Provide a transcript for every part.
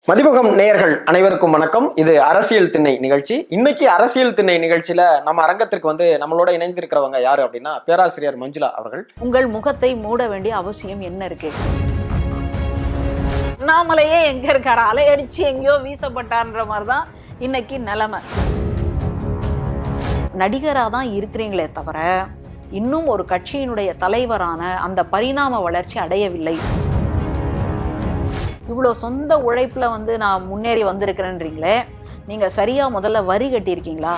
மதிமுகம் நேயர்கள் அனைவருக்கும் வணக்கம். இது அரசியல் திண்ணை நிகழ்ச்சி. இன்னைக்கு அரசியல் திண்ணை நிகழ்ச்சியில நம்ம அரங்கத்திற்கு நம்மளோட இணைந்திருக்கிறவங்க யாரு அப்படின்னா பேராசிரியர் மஞ்சுளா அவர்கள். உங்கள் முகத்தை மூட வேண்டிய அவசியம் என்ன இருக்கு? அண்ணாமலையே எங்க இருக்காரு? அலையடிச்சு எங்கேயோ வீசப்பட்டார்ன்ற மாதிரிதான் இன்னைக்கு நிலைமை. நடிகராக தான் இருக்கிறீங்களே தவிர இன்னும் ஒரு கட்சியினுடைய தலைவரான அந்த பரிணாம வளர்ச்சி அடையவில்லை. இவ்வளோ சொந்த உழைப்பில் நான் முன்னேறி வந்திருக்கிறேன்றீங்களே, நீங்கள் சரியாக முதல்ல வரி கட்டியிருக்கீங்களா?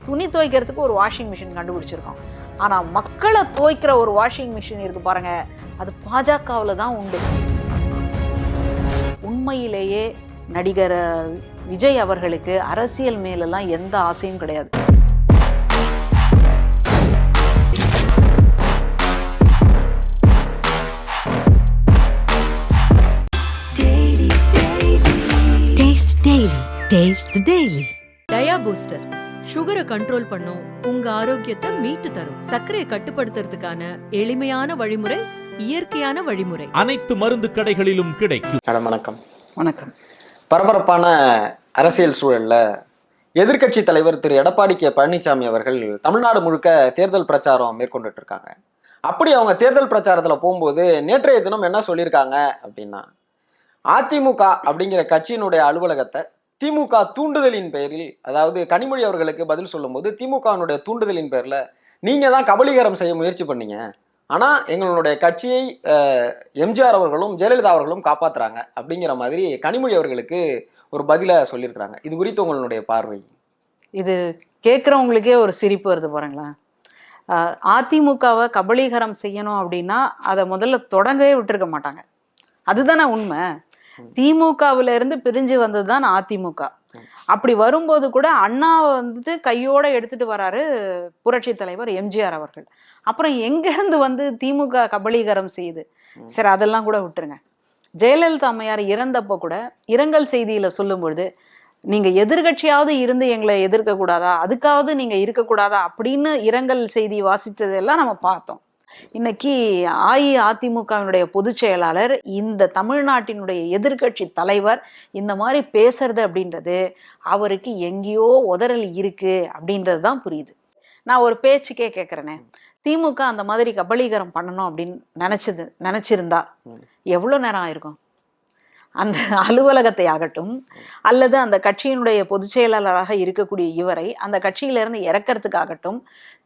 துணி துவைக்கிறதுக்கு ஒரு வாஷிங் மிஷின் கண்டுபிடிச்சிருக்கோம். ஆனால் மக்களை துவைக்கிற ஒரு வாஷிங் மிஷின் இருக்குது பாருங்க, அது பாஜகவில் தான் உண்டு. உண்மையிலேயே நடிகர் விஜய் அவர்களுக்கு அரசியல் மேலெல்லாம் எந்த ஆசையும் கிடையாது. டயா பூஸ்டர் சுகரை கண்ட்ரோல் பண்ணும், உங்க ஆரோக்கியத்தை மீட்டு தரும். சர்க்கரையை கட்டுப்படுத்துறதுக்கான எளிமையான வழிமுறை, இயற்கையான வழிமுறை. அனைத்து மருந்து கடைகளிலும் கிடைக்கும். வணக்கம். வணக்கம். பரபரப்பான அரசியல் சூழல்ல எதிர்கட்சி தலைவர் திரு எடப்பாடி கே பழனிசாமி அவர்கள் தமிழ்நாடு முழுக்க தேர்தல் பிரச்சாரம் மேற்கொண்டுட்டு இருக்காங்க. அப்படி அவங்க தேர்தல் பிரச்சாரத்துல போகும்போது நேற்றைய தினம் என்ன சொல்லியிருக்காங்க அப்படின்னா, அதிமுக அப்படிங்கிற கட்சியினுடைய அலுவலகத்தை திமுக தூண்டுதலின் பெயரில், அதாவது கனிமொழி அவர்களுக்கு பதில் சொல்லும் போது திமுகவினுடைய தூண்டுதலின் பேர்ல நீங்க தான் கபலீகரம் செய்ய முயற்சி பண்ணீங்க, ஆனா எங்களுடைய கட்சியை எம்ஜிஆர் அவர்களும் ஜெயலலிதா அவர்களும் காப்பாத்துறாங்க அப்படிங்கிற மாதிரி கனிமொழி அவர்களுக்கு ஒரு பதில சொல்லியிருக்கிறாங்க. இது குறித்து உங்களுடைய பார்வை? இது கேட்குறவங்களுக்கே ஒரு சிரிப்பு வருது பாருங்களேன். அதிமுகவை கபலீகரம் செய்யணும் அப்படின்னா அதை முதல்ல தொடங்கவே விட்டுருக்க மாட்டாங்க. அதுதானே உண்மை. திமுகவில இருந்து பிரிஞ்சு வந்தது தான் அதிமுக. அப்படி வரும்போது கூட அண்ணாவை கையோட எடுத்துட்டு வராரு புரட்சி தலைவர் எம்ஜிஆர் அவர்கள். அப்புறம் எங்க இருந்து திமுக கபலீகரம் செய்யுது? சரி, அதெல்லாம் கூட விட்டுருங்க. ஜெயலலிதா அம்மையார் இறந்தப்போ கூட இரங்கல் செய்தியில சொல்லும் பொழுது, நீங்க எதிர்கட்சியாவது இருந்து எங்களை எதிர்க்க கூடாதா, அதுக்காவது நீங்க இருக்கக்கூடாதா அப்படின்னு இரங்கல் செய்தி வாசித்ததெல்லாம் நம்ம பார்த்தோம். இன்னைக்கு அஇஅதிமுகவினுடைய பொதுச் செயலாளர், இந்த தமிழ்நாட்டினுடைய எதிர்கட்சி தலைவர் இந்த மாதிரி பேசுறது அப்படின்றது அவருக்கு எங்கேயோ உதறல் இருக்கு அப்படின்றது தான் புரியுது. நான் ஒரு பேச்சுக்கே கேட்குறேனே, திமுக அந்த மாதிரி கபலீகரம் பண்ணணும் அப்படின்னு நினைச்சிருந்தா எவ்வளோ நேரம் ஆயிருக்கும்? அந்த அலுவலகத்தை ஆகட்டும், அல்லது அந்த கட்சியினுடைய பொதுச் செயலாளராக இருக்கக்கூடிய இவரை அந்த கட்சியிலிருந்து இறக்கிறதுக்காகட்டும்,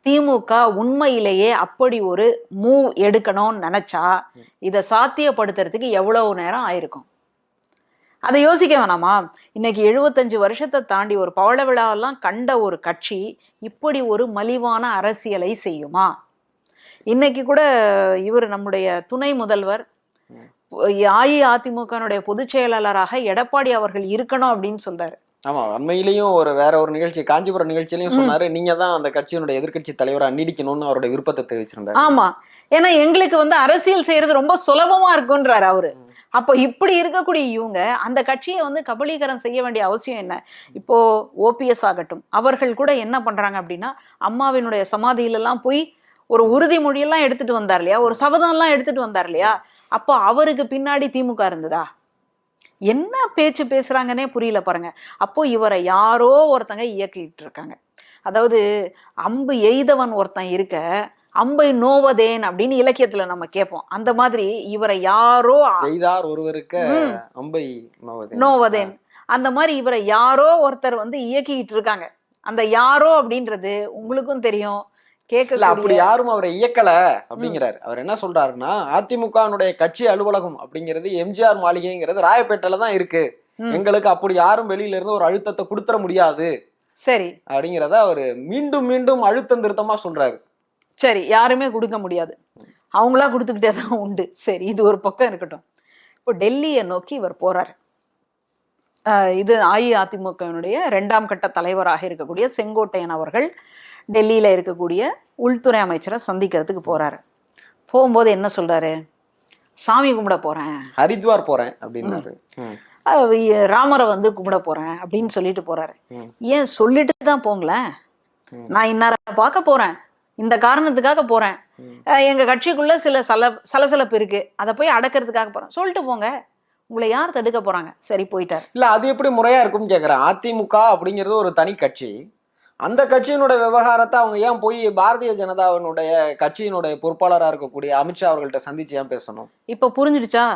திமுக உண்மையிலேயே அப்படி ஒரு மூவ் எடுக்கணும்னு நினைச்சா இதை சாத்தியப்படுத்துறதுக்கு எவ்வளவு நேரம் ஆயிருக்கும்? அதை யோசிக்க வேணாமா? இன்னைக்கு 75 வருஷத்தை தாண்டி ஒரு பவள விழாவெல்லாம் கண்ட ஒரு கட்சி இப்படி ஒரு மலிவான அரசியலை செய்யுமா? இன்னைக்கு கூட இவர் நம்முடைய துணை முதல்வர் அஇஅதிமுகனுடைய பொதுச் செயலாளராக எடப்பாடி அவர்கள் இருக்கணும் அப்படின்னு சொல்றாரு. ஆமா, அண்மையிலையும் வேற ஒரு நிகழ்ச்சி, காஞ்சிபுரம் நிகழ்ச்சியிலையும் சொன்னாரு, நீங்க தான் அந்த கட்சியினுடைய எதிர்கட்சி தலைவரா நீடிக்கணும்னு அவருடைய விருப்பத்தை தெரிவிச்சிருந்தாரு. ஆமா, ஏன்னா எங்களுக்கு அரசியல் செய்யறது ரொம்ப சுலபமா இருக்குன்றாரு அவரு. அப்போ இப்படி இருக்கக்கூடிய இவங்க அந்த கட்சியை கபலீகரம் செய்ய வேண்டிய அவசியம் என்ன? இப்போ ஓபிஎஸ் ஆகட்டும், அவர்கள் கூட என்ன பண்றாங்க அப்படின்னா, அம்மாவினுடைய சமாதியில எல்லாம் போய் ஒரு உறுதிமொழியெல்லாம் எடுத்துட்டு வந்தார் இல்லையா, ஒரு சபதம் எல்லாம் எடுத்துட்டு வந்தார் இல்லையா. அப்போ அவருக்கு பின்னாடி திமுக இருந்ததா? என்ன பேச்சு பேசுறாங்கன்னே புரியல பாருங்க. அப்போ இவரை யாரோ ஒருத்தங்க இயக்கிட்டு இருக்காங்க. அதாவது அம்பு எய்தவன் ஒருத்தன் இருக்க அம்பை நோவதேன் அப்படின்னு இலக்கியத்துல நம்ம கேட்போம். அந்த மாதிரி இவரை யாரோ எய்தார் ஒருவருக்கு அம்பை நோவதேன், அந்த மாதிரி இவரை யாரோ ஒருத்தர் இயக்கிட்டு இருக்காங்க. அந்த யாரோ அப்படின்றது உங்களுக்கும் தெரியும், கேட்கல. அப்படி யாரும் அவரை இயக்கல அப்படிங்கிறாரு. அவர் என்ன சொல்றாருன்னா, அதிமுகனுடைய கட்சி அலுவலகம் அப்படிங்கிறது எம்ஜிஆர் மாளிகைங்கிறது ராயப்பேட்டையில தான் இருக்கு, எங்களுக்கு அப்படி யாரும் வெளியில இருந்து ஒரு அழுத்தத்தை கொடுத்துட முடியாது, சரி அப்படிங்கிறத அவரு மீண்டும் மீண்டும் அழுத்தம் திருத்தமா சொல்றாரு. சரி, யாருமே கொடுக்க முடியாது, அவங்களா கொடுத்துக்கிட்டே தான் உண்டு. சரி, இது ஒரு பக்கம் இருக்கட்டும். இப்போ டெல்லியை நோக்கி இவர் போறாரு. இது அஇஅதிமுகனுடைய 2ஆம் கட்ட தலைவராக இருக்கக்கூடிய செங்கோட்டையன் அவர்கள் டெல்லியில இருக்கக்கூடிய உள்துறை அமைச்சரை சந்திக்கிறதுக்கு போறாரு. போகும்போது என்ன சொல்றாரு? சாமி கும்பிட போறேன், ஹரித்வார் போறேன் அப்படின்னாரு. ராமரை கும்பிட போறேன் அப்படின்னு சொல்லிட்டு போறாரு. ஏன் சொல்லிட்டு தான் போங்களேன், நான் இன்னார பார்க்க போறேன், இந்த காரணத்துக்காக போறேன், எங்க கட்சிக்குள்ள சில சலசலப்பு இருக்கு, அதை போய் அடக்கிறதுக்காக போறேன் சொல்லிட்டு போங்க. உங்களை யார் தடுக்க போறாங்க? சரி, போயிட்டார். இல்ல அது எப்படி முறையா இருக்கும்னு கேக்குறேன். அதிமுக அப்படிங்கிறது ஒரு தனி கட்சி. அந்த கட்சியினுடைய விவகாரத்தை அவங்க ஏன் போய் பாரதிய ஜனதாவினுடைய கட்சியினுடைய பொறுப்பாளராக இருக்கக்கூடிய அமித்ஷா அவர்கள்ட்ட சந்திச்சு ஏன் பேசணும்? இப்ப புரிஞ்சிடுச்சா?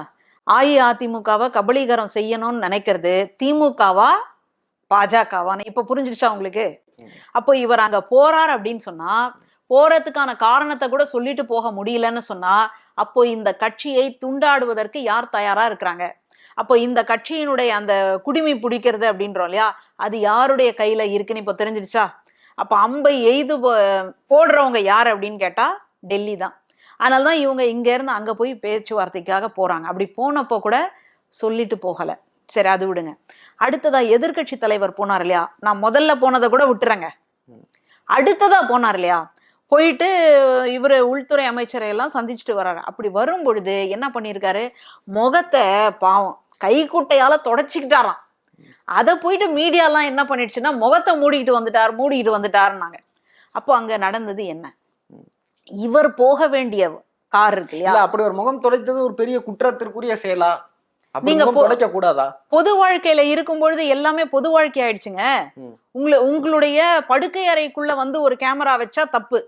அஇஅதிமுகவை கபலீகரம் செய்யணும்னு நினைக்கிறது திமுகவா பாஜகவான்னு இப்ப புரிஞ்சிடுச்சா உங்களுக்கு? அப்போ இவர் அங்க போறார் அப்படின்னு சொன்னா, போறதுக்கான காரணத்தை கூட சொல்லிட்டு போக முடியலன்னு சொன்னா, அப்போ இந்த கட்சியை துண்டாடுவதற்கு யார் தயாரா இருக்கிறாங்க? அப்போ இந்த கட்சியினுடைய அந்த குடிமை பிடிக்கிறது அப்படின்றோம் இல்லையா, அது யாருடைய கையில இருக்குன்னு இப்போ தெரிஞ்சிருச்சா? அப்போ அம்பை எய்து போடுறவங்க யார் அப்படின்னு கேட்டா டெல்லி தான். அதனாலதான் இவங்க இங்க இருந்து அங்க போய் பேச்சுவார்த்தைக்காக போறாங்க. அப்படி போனப்போ கூட சொல்லிட்டு போகல. சரி, அது விடுங்க. அடுத்ததா எதிர்கட்சி தலைவர் போனார் இல்லையா, நான் முதல்ல போனதை கூட விட்டுறேங்க. அடுத்ததா போனார் இல்லையா, போயிட்டு இவர் உள்துறை அமைச்சரை எல்லாம் சந்திச்சுட்டு வர்றாரு. அப்படி வரும் பொழுது என்ன பண்ணியிருக்காரு, முகத்தை பாவம் கைக்குட்டையால தொடச்சிக்கிட்டாராம். அதை போயிட்டு மீடியாலாம் என்ன பண்ணிடுச்சுன்னா முகத்தை மூடிக்கிட்டு வந்துட்டாருன்னாங்க. அப்போ அங்க நடந்தது என்ன? இவர் போக வேண்டிய கார் இருக்கு இல்லையா, அப்படி ஒரு முகம் துடைத்தது ஒரு பெரிய குற்றத்திற்குரிய செயலா? நீங்க துடைக்க கூடாதா? பொது வாழ்க்கையில இருக்கும் பொழுது எல்லாமே பொது வாழ்க்கை ஆயிடுச்சுங்க. உங்களுடைய படுக்கை அறைக்குள்ள வந்து ஒரு கேமரா வச்சா தப்பு,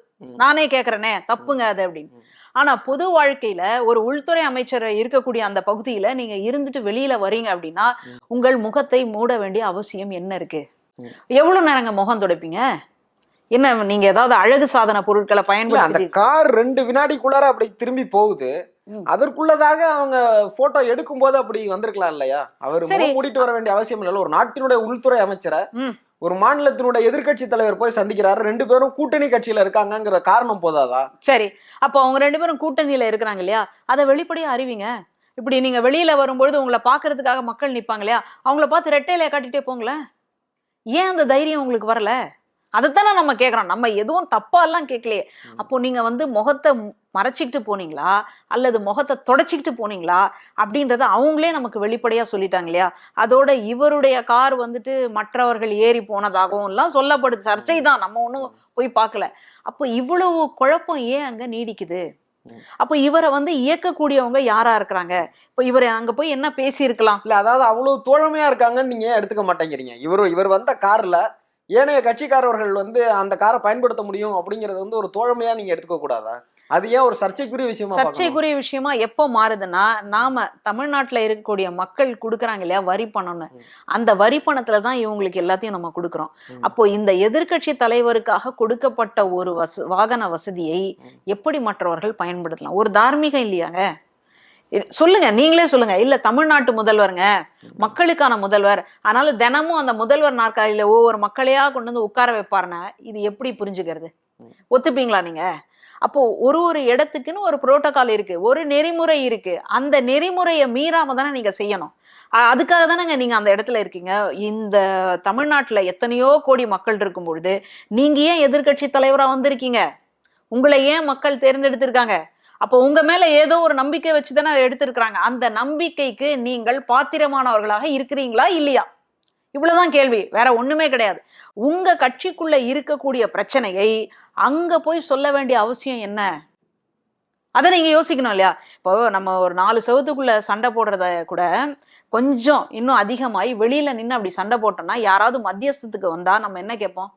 நானே கேக்குறேனே தப்புங்க அது அப்படின்னு. ஆனா பொது வாழ்க்கையில ஒரு உள்துறை அமைச்சர் இருக்கக்கூடிய அந்த பகுதியில நீங்க இருந்துட்டு வெளியில வரீங்க அப்படின்னா உங்கள் முகத்தை மூட வேண்டிய அவசியம் என்ன இருக்கு? எவ்வளவு நேரங்க முகம் துடைப்பீங்க? என்ன நீங்க ஏதாவது அழகு சாதன பொருட்களை பயன்படுத்தி? அந்த கார் 2 வினாடிக்குள்ளார அப்படி திரும்பி போகுது, அதற்குள்ளதாக அவங்க போட்டோ எடுக்கும் போது அப்படி வந்திருக்கலாம் இல்லையா? அவர் மூடிட்டு வர வேண்டிய அவசியம் இல்ல. ஒரு நாட்டினுடைய உள்துறை அமைச்சரை ஒரு மாநிலத்தினுடைய எதிர்கட்சி தலைவர் போய் சந்திக்கிறாரு, 2 பேரும் கூட்டணி கட்சியில இருக்காங்கிற காரணம் போதாதா? சரி, அப்போ அவங்க 2 பேரும் கூட்டணியில இருக்கிறாங்க இல்லையா, அதை வெளிப்படையா அறிவிங்க. இப்படி நீங்க வெளியில வரும்பொழுது உங்களை பாக்குறதுக்காக மக்கள் நிப்பாங்க இல்லையா, அவங்கள பார்த்து ரெட்டையில காட்டிட்டே போங்களேன். ஏன் அந்த தைரியம் உங்களுக்கு வரல? அதைத்தானே நம்ம கேட்குறோம். நம்ம எதுவும் தப்பா எல்லாம் கேட்கலையே. அப்போ நீங்க வந்து முகத்தை மறைச்சிக்கிட்டு போனீங்களா அல்லது முகத்தை தொடச்சிக்கிட்டு போனீங்களா அப்படின்றத அவங்களே நமக்கு வெளிப்படையா சொல்லிட்டாங்க இல்லையா. அதோட இவருடைய கார் வந்துட்டு மற்றவர்கள் ஏறி போனதாகவும் எல்லாம் சொல்லப்படுது. சர்ச்சை தான், நம்ம ஒன்றும் போய் பார்க்கல. அப்போ இவ்வளவு குழப்பம் ஏன் அங்க நீடிக்குது? அப்போ இவரை வந்து இயக்கக்கூடியவங்க யாரா இருக்கிறாங்க? இப்போ இவர் அங்க போய் என்ன பேசி இருக்கலாம்? இல்ல அதாவது அவ்வளவு தோழமையா இருக்காங்கன்னு நீங்க எடுத்துக்க மாட்டேங்கிறீங்க. இவர் வந்த கார்ல ஏனைய கட்சிக்காரர்கள் வந்து அந்த காரை பயன்படுத்த முடியும் அப்படிங்கறது வந்து ஒரு தோழமையா நீங்க எடுத்துக்க கூடாதா? அது ஏன் ஒரு சர்ச்சைக்குரிய விஷயமா? சர்ச்சைக்குரிய விஷயமா எப்போ மாறுதுன்னா, நாம தமிழ்நாட்டுல இருக்கக்கூடிய மக்கள் கொடுக்குறாங்க இல்லையா வரி பணம்னு, அந்த வரி பணத்துல தான் இவங்களுக்கு எல்லாத்தையும் நம்ம கொடுக்குறோம். அப்போ இந்த எதிர்கட்சி தலைவருக்காக கொடுக்கப்பட்ட ஒரு வாகன வசதியை எப்படி மற்றவர்கள் பயன்படுத்தலாம்? ஒரு தார்மீகம் இல்லையாங்க? சொல்லுங்க, நீங்களே சொல்லுங்க. இல்ல தமிழ்நாட்டு முதல்வருங்க, மக்களுக்கான முதல்வர், அதனால தினமும் அந்த முதல்வர் நாற்காலியில ஒவ்வொரு மக்களையா கொண்டு வந்து உட்கார வைப்பாருன்னா இது எப்படி புரிஞ்சுக்கிறது? ஒத்துப்பீங்களா நீங்க? அப்போ ஒரு இடத்துக்குன்னு ஒரு புரோட்டோகால் இருக்கு, ஒரு நெறிமுறை இருக்கு. அந்த நெறிமுறையை மீறாம தானே நீங்க செய்யணும். அதுக்காக தானேங்க நீங்க அந்த இடத்துல இருக்கீங்க. இந்த தமிழ்நாட்டுல எத்தனையோ கோடி மக்கள் இருக்கும் பொழுது நீங்க ஏன் எதிர்கட்சி தலைவரா வந்திருக்கீங்க? உங்களை ஏன் மக்கள் தேர்ந்தெடுத்திருக்காங்க? அப்போ உங்க மேல ஏதோ ஒரு நம்பிக்கை வச்சுதானே எடுத்திருக்கிறாங்க. அந்த நம்பிக்கைக்கு நீங்கள் பாத்திரமானவர்களாக இருக்கிறீங்களா இல்லையா? இவ்வளவுதான் கேள்வி, வேற ஒண்ணுமே கிடையாது. உங்க கட்சிக்குள்ள இருக்கக்கூடிய பிரச்சனையை அங்க போய் சொல்ல வேண்டிய அவசியம் என்ன? அதை நீங்க யோசிக்கணும் இல்லையா? இப்போ நம்ம ஒரு 4 செவத்துக்குள்ள சண்டை போடுறத கூட கொஞ்சம் இன்னும் அதிகமாயி வெளியில நின்று அப்படி சண்டை போட்டோம்னா யாராவது மத்தியஸ்தத்துக்கு வந்தா நம்ம என்ன கேட்போம்?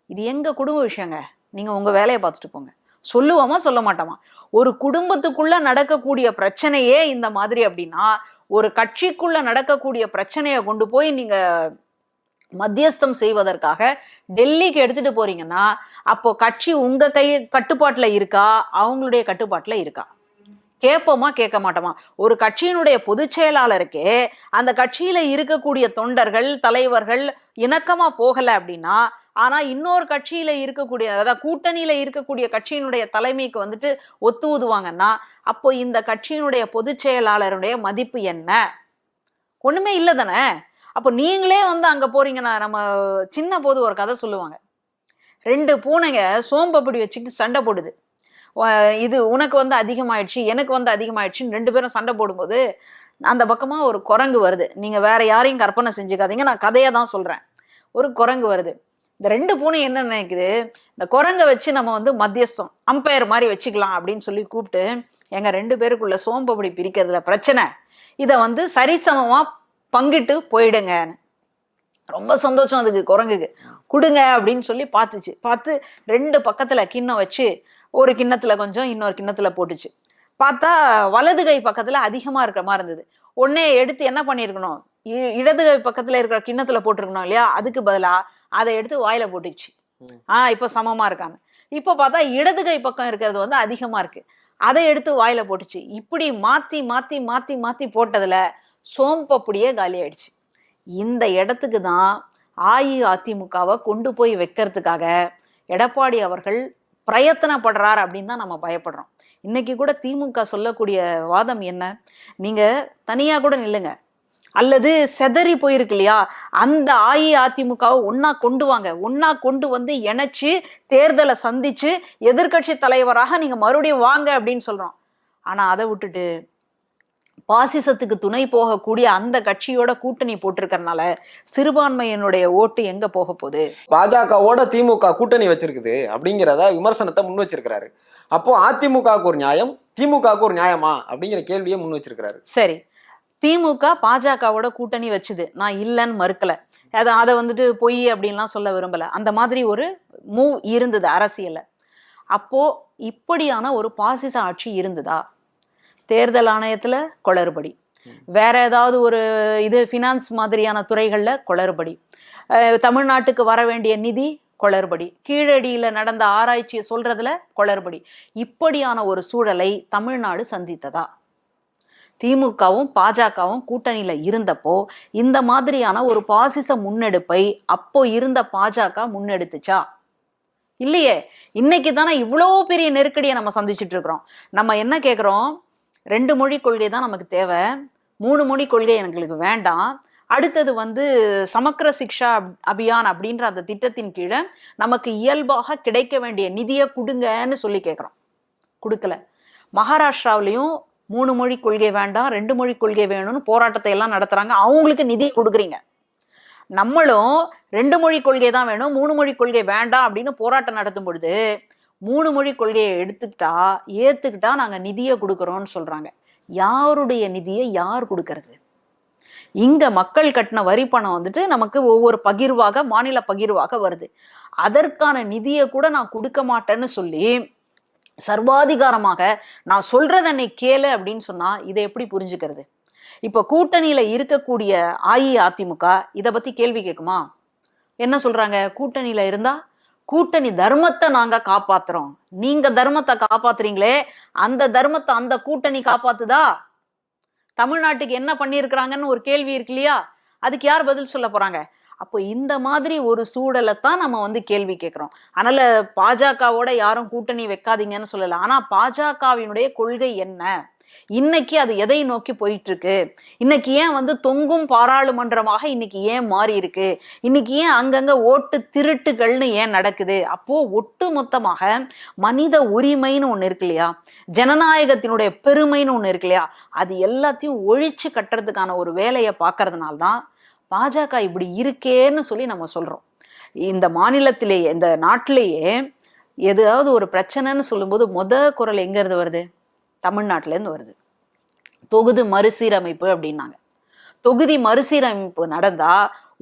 இது எங்க குடும்ப விஷயங்க, நீங்க உங்க வேலையை பார்த்துட்டு போங்க. சொல்லுவோமா சொல்ல மாட்டோமா? ஒரு குடும்பத்துக்குள்ள நடக்கக்கூடிய பிரச்சனையே இந்த மாதிரி அப்படின்னா ஒரு கட்சிக்குள்ள நடக்கக்கூடிய பிரச்சனையை கொண்டு போய் நீங்க மத்தியஸ்தம் செய்வதற்காக டெல்லிக்கு எடுத்துட்டு போறீங்கன்னா அப்போ கட்சி உங்க கட்டுப்பாட்டுல இருக்கா அவங்களுடைய கட்டுப்பாட்டுல இருக்கா? கேட்போமா கேட்க மாட்டோமா? ஒரு கட்சியினுடைய பொதுச் செயலாளருக்கே அந்த கட்சியில இருக்கக்கூடிய தொண்டர்கள் தலைவர்கள் இணக்கமா போகல அப்படின்னா, ஆனா இன்னொரு கட்சியில இருக்கக்கூடிய அதாவது கூட்டணியில இருக்கக்கூடிய கட்சியினுடைய தலைமைக்கு வந்துட்டு ஒத்து ஊதுவாங்கன்னா அப்போ இந்த கட்சியினுடைய பொதுச் செயலாளருடைய மதிப்பு என்ன? ஒண்ணுமே இல்லை தானே. அப்போ நீங்களே வந்து அங்க போறீங்கன்னா, நம்ம சின்ன போது ஒரு கதை சொல்லுவாங்க. 2 பூனைங்க சோம்பப்படி வச்சுக்கிட்டு சண்டை போடுது. இது உனக்கு வந்து அதிகமாயிடுச்சு எனக்கு வந்து அதிகமாயிடுச்சுன்னு 2 பேரும் சண்டை போடும்போது அந்த பக்கமா ஒரு குரங்கு வருது. நீங்க வேற யாரையும் கற்பனை செஞ்சுக்காதீங்க, நான் கதையை தான் சொல்றேன். ஒரு குரங்கு வருது. இந்த 2 பூனை என்ன நினைக்குது, இந்த குரங்கை வச்சு நம்ம வந்து மத்தியஸ்தம் அம்பையர் மாதிரி வச்சுக்கலாம் அப்படின்னு சொல்லி கூப்பிட்டு, எங்க 2 பேருக்குள்ள சோம்பப்படி பிரிக்கிறதுல பிரச்சனை, இதை வந்து சரிசமமா பங்கிட்டு போயிடுங்க. ரொம்ப சந்தோஷம் அதுக்கு, குரங்குக்கு. கொடுங்க அப்படின்னு சொல்லி பார்த்து 2 பக்கத்துல கிண்ணம் வச்சு, ஒரு கிண்ணத்துல கொஞ்சம் இன்னொரு கிண்ணத்துல போட்டுச்சு. பார்த்தா வலது கை பக்கத்துல அதிகமா இருக்கிற மாதிரி இருந்தது. உடனே எடுத்து என்ன பண்ணிருக்கணும், இடது கை பக்கத்துல இருக்கிற கிண்ணத்துல போட்டிருக்கணும் இல்லையா, அதுக்கு பதிலா அதை எடுத்து வாயில போட்டுச்சு. இப்ப சமமா இருக்காங்க. இப்ப பார்த்தா இடது கை பக்கம் இருக்கிறது வந்து அதிகமா இருக்கு, அதை எடுத்து வாயில போட்டுச்சு. இப்படி மாத்தி மாத்தி மாத்தி மாத்தி போட்டதுல சோம்பப்படியே காலி ஆயிடுச்சு. இந்த இடத்துக்கு தான் அஇஅதிமுகவை கொண்டு போய் வைக்கிறதுக்காக எடப்பாடி அவர்கள் பிரயத்தனப்படுறார் அப்படின்னு தான் நம்ம பயப்படுறோம். இன்னைக்கு கூட திமுக சொல்லக்கூடிய வாதம் என்ன, நீங்க தனியா கூட நில்லுங்க, அல்லது செதறி போயிருக்கு இல்லையா, அந்த அஇஅதிமுகவை ஒன்னா கொண்டு வாங்க, ஒன்னா கொண்டு வந்து இணைச்சு தேர்தலை சந்திச்சு எதிர்கட்சி தலைவராக நீங்க மறுபடியும் வாங்க அப்படின்னு சொல்றோம். ஆனா அதை விட்டுட்டு பாசிசத்துக்கு துணை போகக்கூடிய அந்த கட்சியோட கூட்டணி போட்டிருக்கறனால சிறுபான்மையினுடைய ஓட்டு எங்க போக போகுது? பாஜகவோட திமுக கூட்டணி வச்சிருக்குது அப்படிங்கிறத விமர்சனத்தை முன் வச்சிருக்கிறாரு. அப்போ அதிமுகவுக்கு ஒரு நியாயம், திமுகவுக்கு ஒரு நியாயமா அப்படிங்கிற கேள்வியை முன் வச்சிருக்கிறாரு. சரி, திமுக பாஜகவோட கூட்டணி வச்சுது, நான் இல்லைன்னு மறுக்கல, அதை வந்துட்டு பொய் அப்படின்லாம் சொல்ல விரும்பல. அந்த மாதிரி ஒரு மூவ் இருந்தது அரசியல்ல. அப்போ இப்படியான ஒரு பாசிச ஆட்சி இருந்ததா? தேர்தல் ஆணையத்துல குளறுபடி, வேற ஏதாவது ஒரு இது ஃபினான்ஸ் மாதிரியான துறைகள்ல குளறுபடி, தமிழ்நாட்டுக்கு வர வேண்டிய நிதி குளறுபடி, கீழடியில நடந்த ஆராய்ச்சியை சொல்றதுல குளறுபடி, இப்படியான ஒரு சூழலை தமிழ்நாடு சந்தித்ததா? திமுகவும் பாஜகவும் கூட்டணியில இருந்தப்போ இந்த மாதிரியான ஒரு பாசிச முன்னெடுப்பை அப்போ இருந்த பாஜக முன்னெடுத்துச்சா? இல்லையே. இன்னைக்கு தானே இவ்வளோ பெரிய நெருக்கடியை நம்ம சந்திச்சுட்டு இருக்கிறோம். நம்ம என்ன கேட்குறோம், 2 மொழி கொள்கை தான் நமக்கு தேவை, 3 மொழி கொள்கை எங்களுக்கு வேண்டாம், அடுத்தது வந்து சமக்கிர சிக்ஷா அபியான் அப்படின்ற அந்த திட்டத்தின் கீழே நமக்கு இயல்பாக கிடைக்க வேண்டிய நிதியை கொடுங்கன்னு சொல்லி கேட்குறோம். கொடுக்கல. மகாராஷ்டிராவிலையும் 3 மொழி கொள்கை வேண்டாம், 2 மொழி கொள்கை வேணும்னு போராட்டத்தை எல்லாம் நடத்துறாங்க, அவங்களுக்கு நிதி கொடுக்குறீங்க. நம்மளும் 2 மொழி கொள்கை தான் வேணும், 3 மொழி கொள்கை வேண்டாம் அப்படின்னு போராட்டம் நடத்தும் பொழுது 3 மொழி கொள்கையை ஏத்துக்கிட்டா நாங்க நிதியை கொடுக்குறோம்னு சொல்றாங்க. யாருடைய நிதியை யார் கொடுக்கறது? இங்க மக்கள் கட்டின வரி பணம் வந்துட்டு நமக்கு ஒவ்வொரு பகிர்வாக, மாநில பகிர்வாக வருது. அதற்கான நிதியை கூட நான் கொடுக்க மாட்டேன்னு சொல்லி சர்வாதிகாரமாக நான் சொல்றத என்னை கேளு அப்படின்னு சொன்னா இதை எப்படி புரிஞ்சுக்கிறது? இப்ப கூட்டணியில இருக்கக்கூடிய அஇஅதிமுக இதை பத்தி கேள்வி கேட்குமா? என்ன சொல்றாங்க, கூட்டணியில இருந்தா கூட்டணி தர்மத்தை நாங்க காப்பாத்துறோம், நீங்க தர்மத்தை காப்பாத்துறீங்களே, அந்த தர்மத்தை அந்த கூட்டணி காப்பாத்துதா? தமிழ்நாட்டுக்கு என்ன பண்ணியிருக்கிறாங்கன்னு ஒரு கேள்வி இருக்கு இல்லையா, அதுக்கு யார் பதில் சொல்ல போறாங்க? அப்போ இந்த மாதிரி ஒரு சூழலை தான் நம்ம வந்து கேள்வி கேட்கிறோம். அதனால பாஜகவோட யாரும் கூட்டணி வைக்காதீங்கன்னு சொல்லல, ஆனா பாஜகவினுடைய கொள்கை என்ன, இன்னைக்கு அது எதை நோக்கி போயிட்டு இருக்கு, இன்னைக்கு ஏன் வந்து தொங்கும் பாராளுமன்றமாக இன்னைக்கு ஏன் மாறி இருக்கு, இன்னைக்கு ஏன் அங்கங்க ஓட்டு திருட்டுகள்னு ஏன் நடக்குது? அப்போ ஒட்டு மொத்தமாக மனித உரிமைன்னு ஒண்ணு இருக்கு இல்லையா, ஜனநாயகத்தினுடைய பெருமைன்னு ஒண்ணு இருக்கு இல்லையா, அது எல்லாத்தையும் ஒழிச்சு கட்டுறதுக்கான ஒரு வேலையை பார்க்கறதுனால்தான் பாஜக இப்படி இருக்கேன்னு சொல்லி நம்ம சொல்றோம். இந்த மாநிலத்திலேயே, இந்த நாட்டிலேயே ஏதாவது ஒரு பிரச்சனைன்னு சொல்லும்போது குரல் எங்க இருந்து வருது? தமிழ்நாட்டுல இருந்து வருது. தொகுதி மறுசீரமைப்பு அப்படின்னாங்க. தொகுதி மறுசீரமைப்பு நடந்தா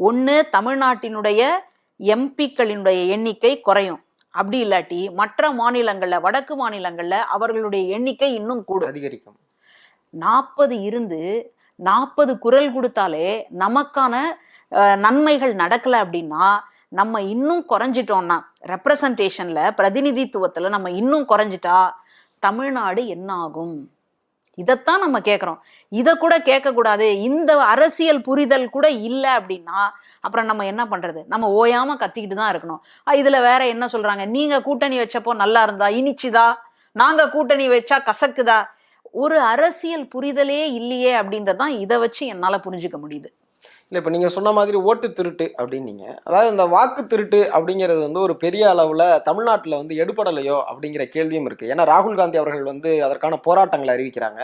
ஒண்ணு தமிழ்நாட்டினுடைய எம்பிக்களினுடைய எண்ணிக்கை குறையும், அப்படி இல்லாட்டி மற்ற மாநிலங்கள்ல, வடக்கு மாநிலங்கள்ல அவர்களுடைய எண்ணிக்கை இன்னும் கூடும், அதிகரிக்கும். 40 இருந்து 40 குரல் கொடுத்தாலே நமக்கான நன்மைகள் நடக்கல அப்படின்னா, நம்ம இன்னும் குறைஞ்சிட்டோம்னா, ரெப்ரசன்டேஷன்ல, பிரதிநிதித்துவத்துல நம்ம இன்னும் குறைஞ்சிட்டா தமிழ்நாடு என்ன ஆகும்? இதைத்தான் நம்ம கேட்குறோம். இதை கூட கேட்கக்கூடாது, இந்த அரசியல் புரிதல் கூட இல்லை அப்படின்னா அப்புறம் நம்ம என்ன பண்றது? நம்ம ஓயாம கத்திக்கிட்டு தான் இருக்கணும். இதுல வேற என்ன சொல்றாங்க, நீங்க கூட்டணி வச்சப்போ நல்லா இருந்தா இனிச்சுதா, நாங்க கூட்டணி வச்சா கசக்குதா? ஒரு அரசியல் புரிதலே இல்லையே அப்படின்றதான் இதை வச்சு என்னால புரிஞ்சுக்க முடியுது. இல்லை, இப்போ நீங்கள் சொன்ன மாதிரி ஓட்டு திருட்டு அப்படின்னீங்க. அதாவது இந்த வாக்கு திருட்டு அப்படிங்கிறது வந்து ஒரு பெரிய அளவில் தமிழ்நாட்டில் வந்து எடுபடலையோ அப்படிங்கிற கேள்வியும் இருக்குது. ஏன்னா ராகுல் காந்தி அவர்கள் வந்து அதற்கான போராட்டங்களை அறிவிக்கிறாங்க,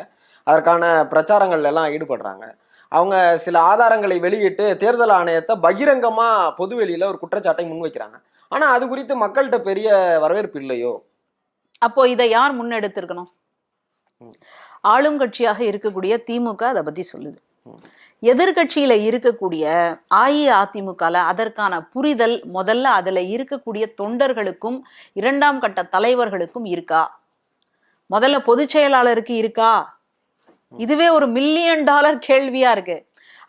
அதற்கான பிரச்சாரங்கள்ல எல்லாம் ஈடுபடுறாங்க. அவங்க சில ஆதாரங்களை வெளியிட்டு தேர்தல் ஆணையத்தை பகிரங்கமா பொதுவெளியில ஒரு குற்றச்சாட்டை முன்வைக்கிறாங்க. ஆனா அது குறித்து மக்கள்கிட்ட பெரிய வரவேற்பு இல்லையோ? அப்போ இதை யார் முன்னெடுத்திருக்கணும்? ஆளும் கட்சியாக இருக்கக்கூடிய திமுக அதை பத்தி சொல்லுது. எதிர்கட்சியில இருக்கக்கூடிய அஇஅதிமுகல அதற்கான புரிதல் முதல்ல அதுல இருக்கக்கூடிய தொண்டர்களுக்கும் இரண்டாம் கட்ட தலைவர்களுக்கும் இருக்கா? முதல்ல பொதுச் செயலாளருக்கு இருக்கா? இதுவே ஒரு $1 மில்லியன் கேள்வியா இருக்கு.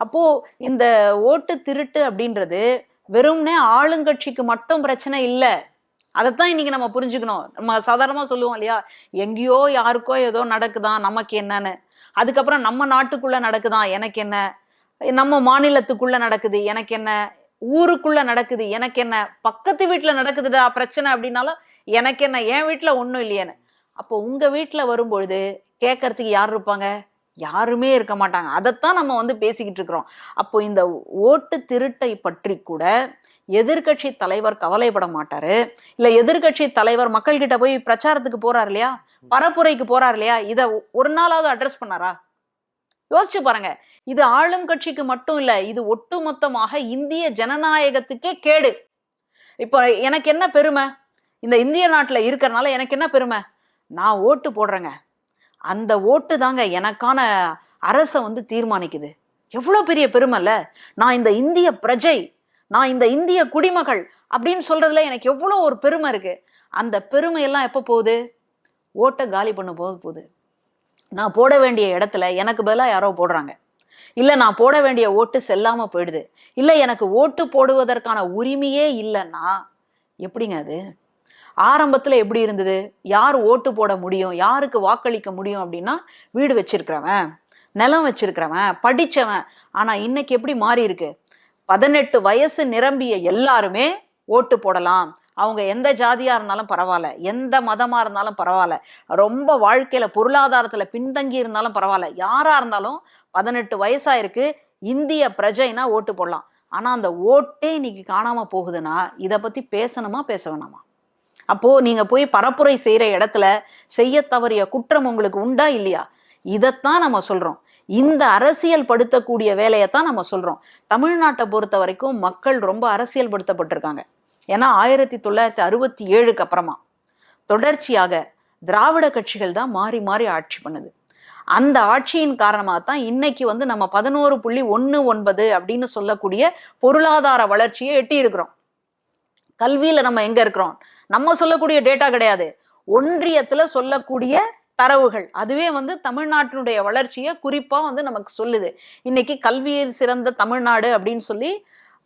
அப்போ இந்த ஓட்டு திருட்டு அப்படின்றது வெறும்னே ஆளுங்கட்சிக்கு மட்டும் பிரச்சனை இல்லை. அதைத்தான் இன்னைக்கு நம்ம புரிஞ்சுக்கணும். நம்ம சாதாரணமா சொல்லுவோம் இல்லையா, எங்கேயோ யாருக்கோ ஏதோ நடக்குதான் நமக்கு என்னன்னு, அதுக்கப்புறம் நம்ம நாட்டுக்குள்ள நடக்குதான் எனக்கு என்ன, நம்ம மாநிலத்துக்குள்ள நடக்குது எனக்கு என்ன, ஊருக்குள்ள நடக்குது எனக்கு என்ன, பக்கத்து வீட்டுல நடக்குதுடா பிரச்சனை அப்படின்னாலும் எனக்கு என்ன, என் வீட்டுல ஒன்றும் இல்லையேன்னு. அப்போ உங்க வீட்டுல வரும்பொழுது கேட்கறதுக்கு யார் இருப்பாங்க? யாருமே இருக்க மாட்டாங்க. அதைத்தான் நம்ம வந்து பேசிக்கிட்டு இருக்கிறோம். அப்போ இந்த ஓட்டு திருட்டை பற்றி கூட எதிர்கட்சி தலைவர் கவலைப்பட மாட்டாரு. இல்ல எதிர்கட்சி தலைவர் மக்கள்கிட்ட போய் பிரச்சாரத்துக்கு போறாரு இல்லையா, பரப்புரைக்கு போறாரு இல்லையா, இத ஒரு நாளாவது அட்ரஸ் பண்ணாரா? யோசிச்சு பாருங்க. இது ஆளும் கட்சிக்கு மட்டும் இல்ல, இது ஒட்டுமொத்தமாக இந்திய ஜனநாயகத்துக்கே கேடு. இப்போ எனக்கு என்ன பெருமை? இந்த இந்திய நாட்டுல இருக்கிறனால எனக்கு என்ன பெருமை? நான் ஓட்டு போடுறேங்க, அந்த ஓட்டு தாங்க எனக்கான அரசை வந்து தீர்மானிக்குது. எவ்வளவு பெரிய பெருமை இல்ல? நான் இந்த இந்திய பிரஜை, நான் இந்த இந்திய குடிமகள் அப்படின்னு சொல்றதுல எனக்கு எவ்வளவு ஒரு பெருமை இருக்கு. அந்த பெருமை எல்லாம் எப்ப போகுது? ஓட்டை காலி பண்ண போகுது. நான் போட வேண்டிய இடத்துல எனக்கு பதிலாக யாரோ போடுறாங்க, இல்ல நான் போட வேண்டிய ஓட்டு செல்லாம போயிடுது, இல்ல எனக்கு ஓட்டு போடுவதற்கான உரிமையே இல்லைன்னா எப்படிங்க அது? ஆரம்பத்துல எப்படி இருந்தது? யார் ஓட்டு போட முடியும், யாருக்கு வாக்களிக்க முடியும் அப்படின்னா வீடு வச்சிருக்கிறவன், நிலம் வச்சிருக்கிறவன், படிச்சவன். ஆனா இன்னைக்கு எப்படி மாறி இருக்கு? 18 வயசு நிரம்பிய எல்லாருமே ஓட்டு போடலாம். அவங்க எந்த ஜாதியா இருந்தாலும் பரவாயில்ல, எந்த மதமா இருந்தாலும் பரவாயில்ல, ரொம்ப வாழ்க்கையில பொருளாதாரத்துல பின்தங்கி இருந்தாலும் பரவாயில்ல, யாரா இருந்தாலும் 18 வயசா இருக்கு, இந்திய பிரஜைனா ஓட்டு போடலாம். ஆனா அந்த ஓட்டே இன்னைக்கு காணாம போகுதுன்னா இதை பத்தி பேசணுமா பேச வேணாமா? அப்போ நீங்க போய் பரப்புரை செய்யற இடத்துல செய்ய தவறிய குற்றம் உங்களுக்கு உண்டா இல்லையா? இதைத்தான் நம்ம சொல்றோம். இந்த அரசியல் படுத்தக்கூடிய வேலையைத்தான் நம்ம சொல்றோம். தமிழ்நாட்டை பொறுத்த வரைக்கும் மக்கள் ரொம்ப அரசியல் படுத்தப்பட்டிருக்காங்க. ஏன்னா 1967க்கு அப்புறமா தொடர்ச்சியாக திராவிட கட்சிகள் தான் மாறி மாறி ஆட்சி பண்ணுது. அந்த ஆட்சியின் காரணமாக தான் இன்னைக்கு வந்து நம்ம 11.19 அப்படின்னு சொல்லக்கூடிய பொருளாதார வளர்ச்சியை எட்டி இருக்கிறோம். கல்வியில நம்ம எங்க இருக்கிறோம்? நம்ம சொல்லக்கூடிய டேட்டா கிடையாது, ஒன்றியத்துல சொல்லக்கூடிய தரவுகள். அதுவே வந்து தமிழ்நாட்டினுடைய வளர்ச்சியை குறிப்பா வந்து நமக்கு சொல்லுது. இன்னைக்கு கல்வியில் சிறந்த தமிழ்நாடு அப்படின்னு சொல்லி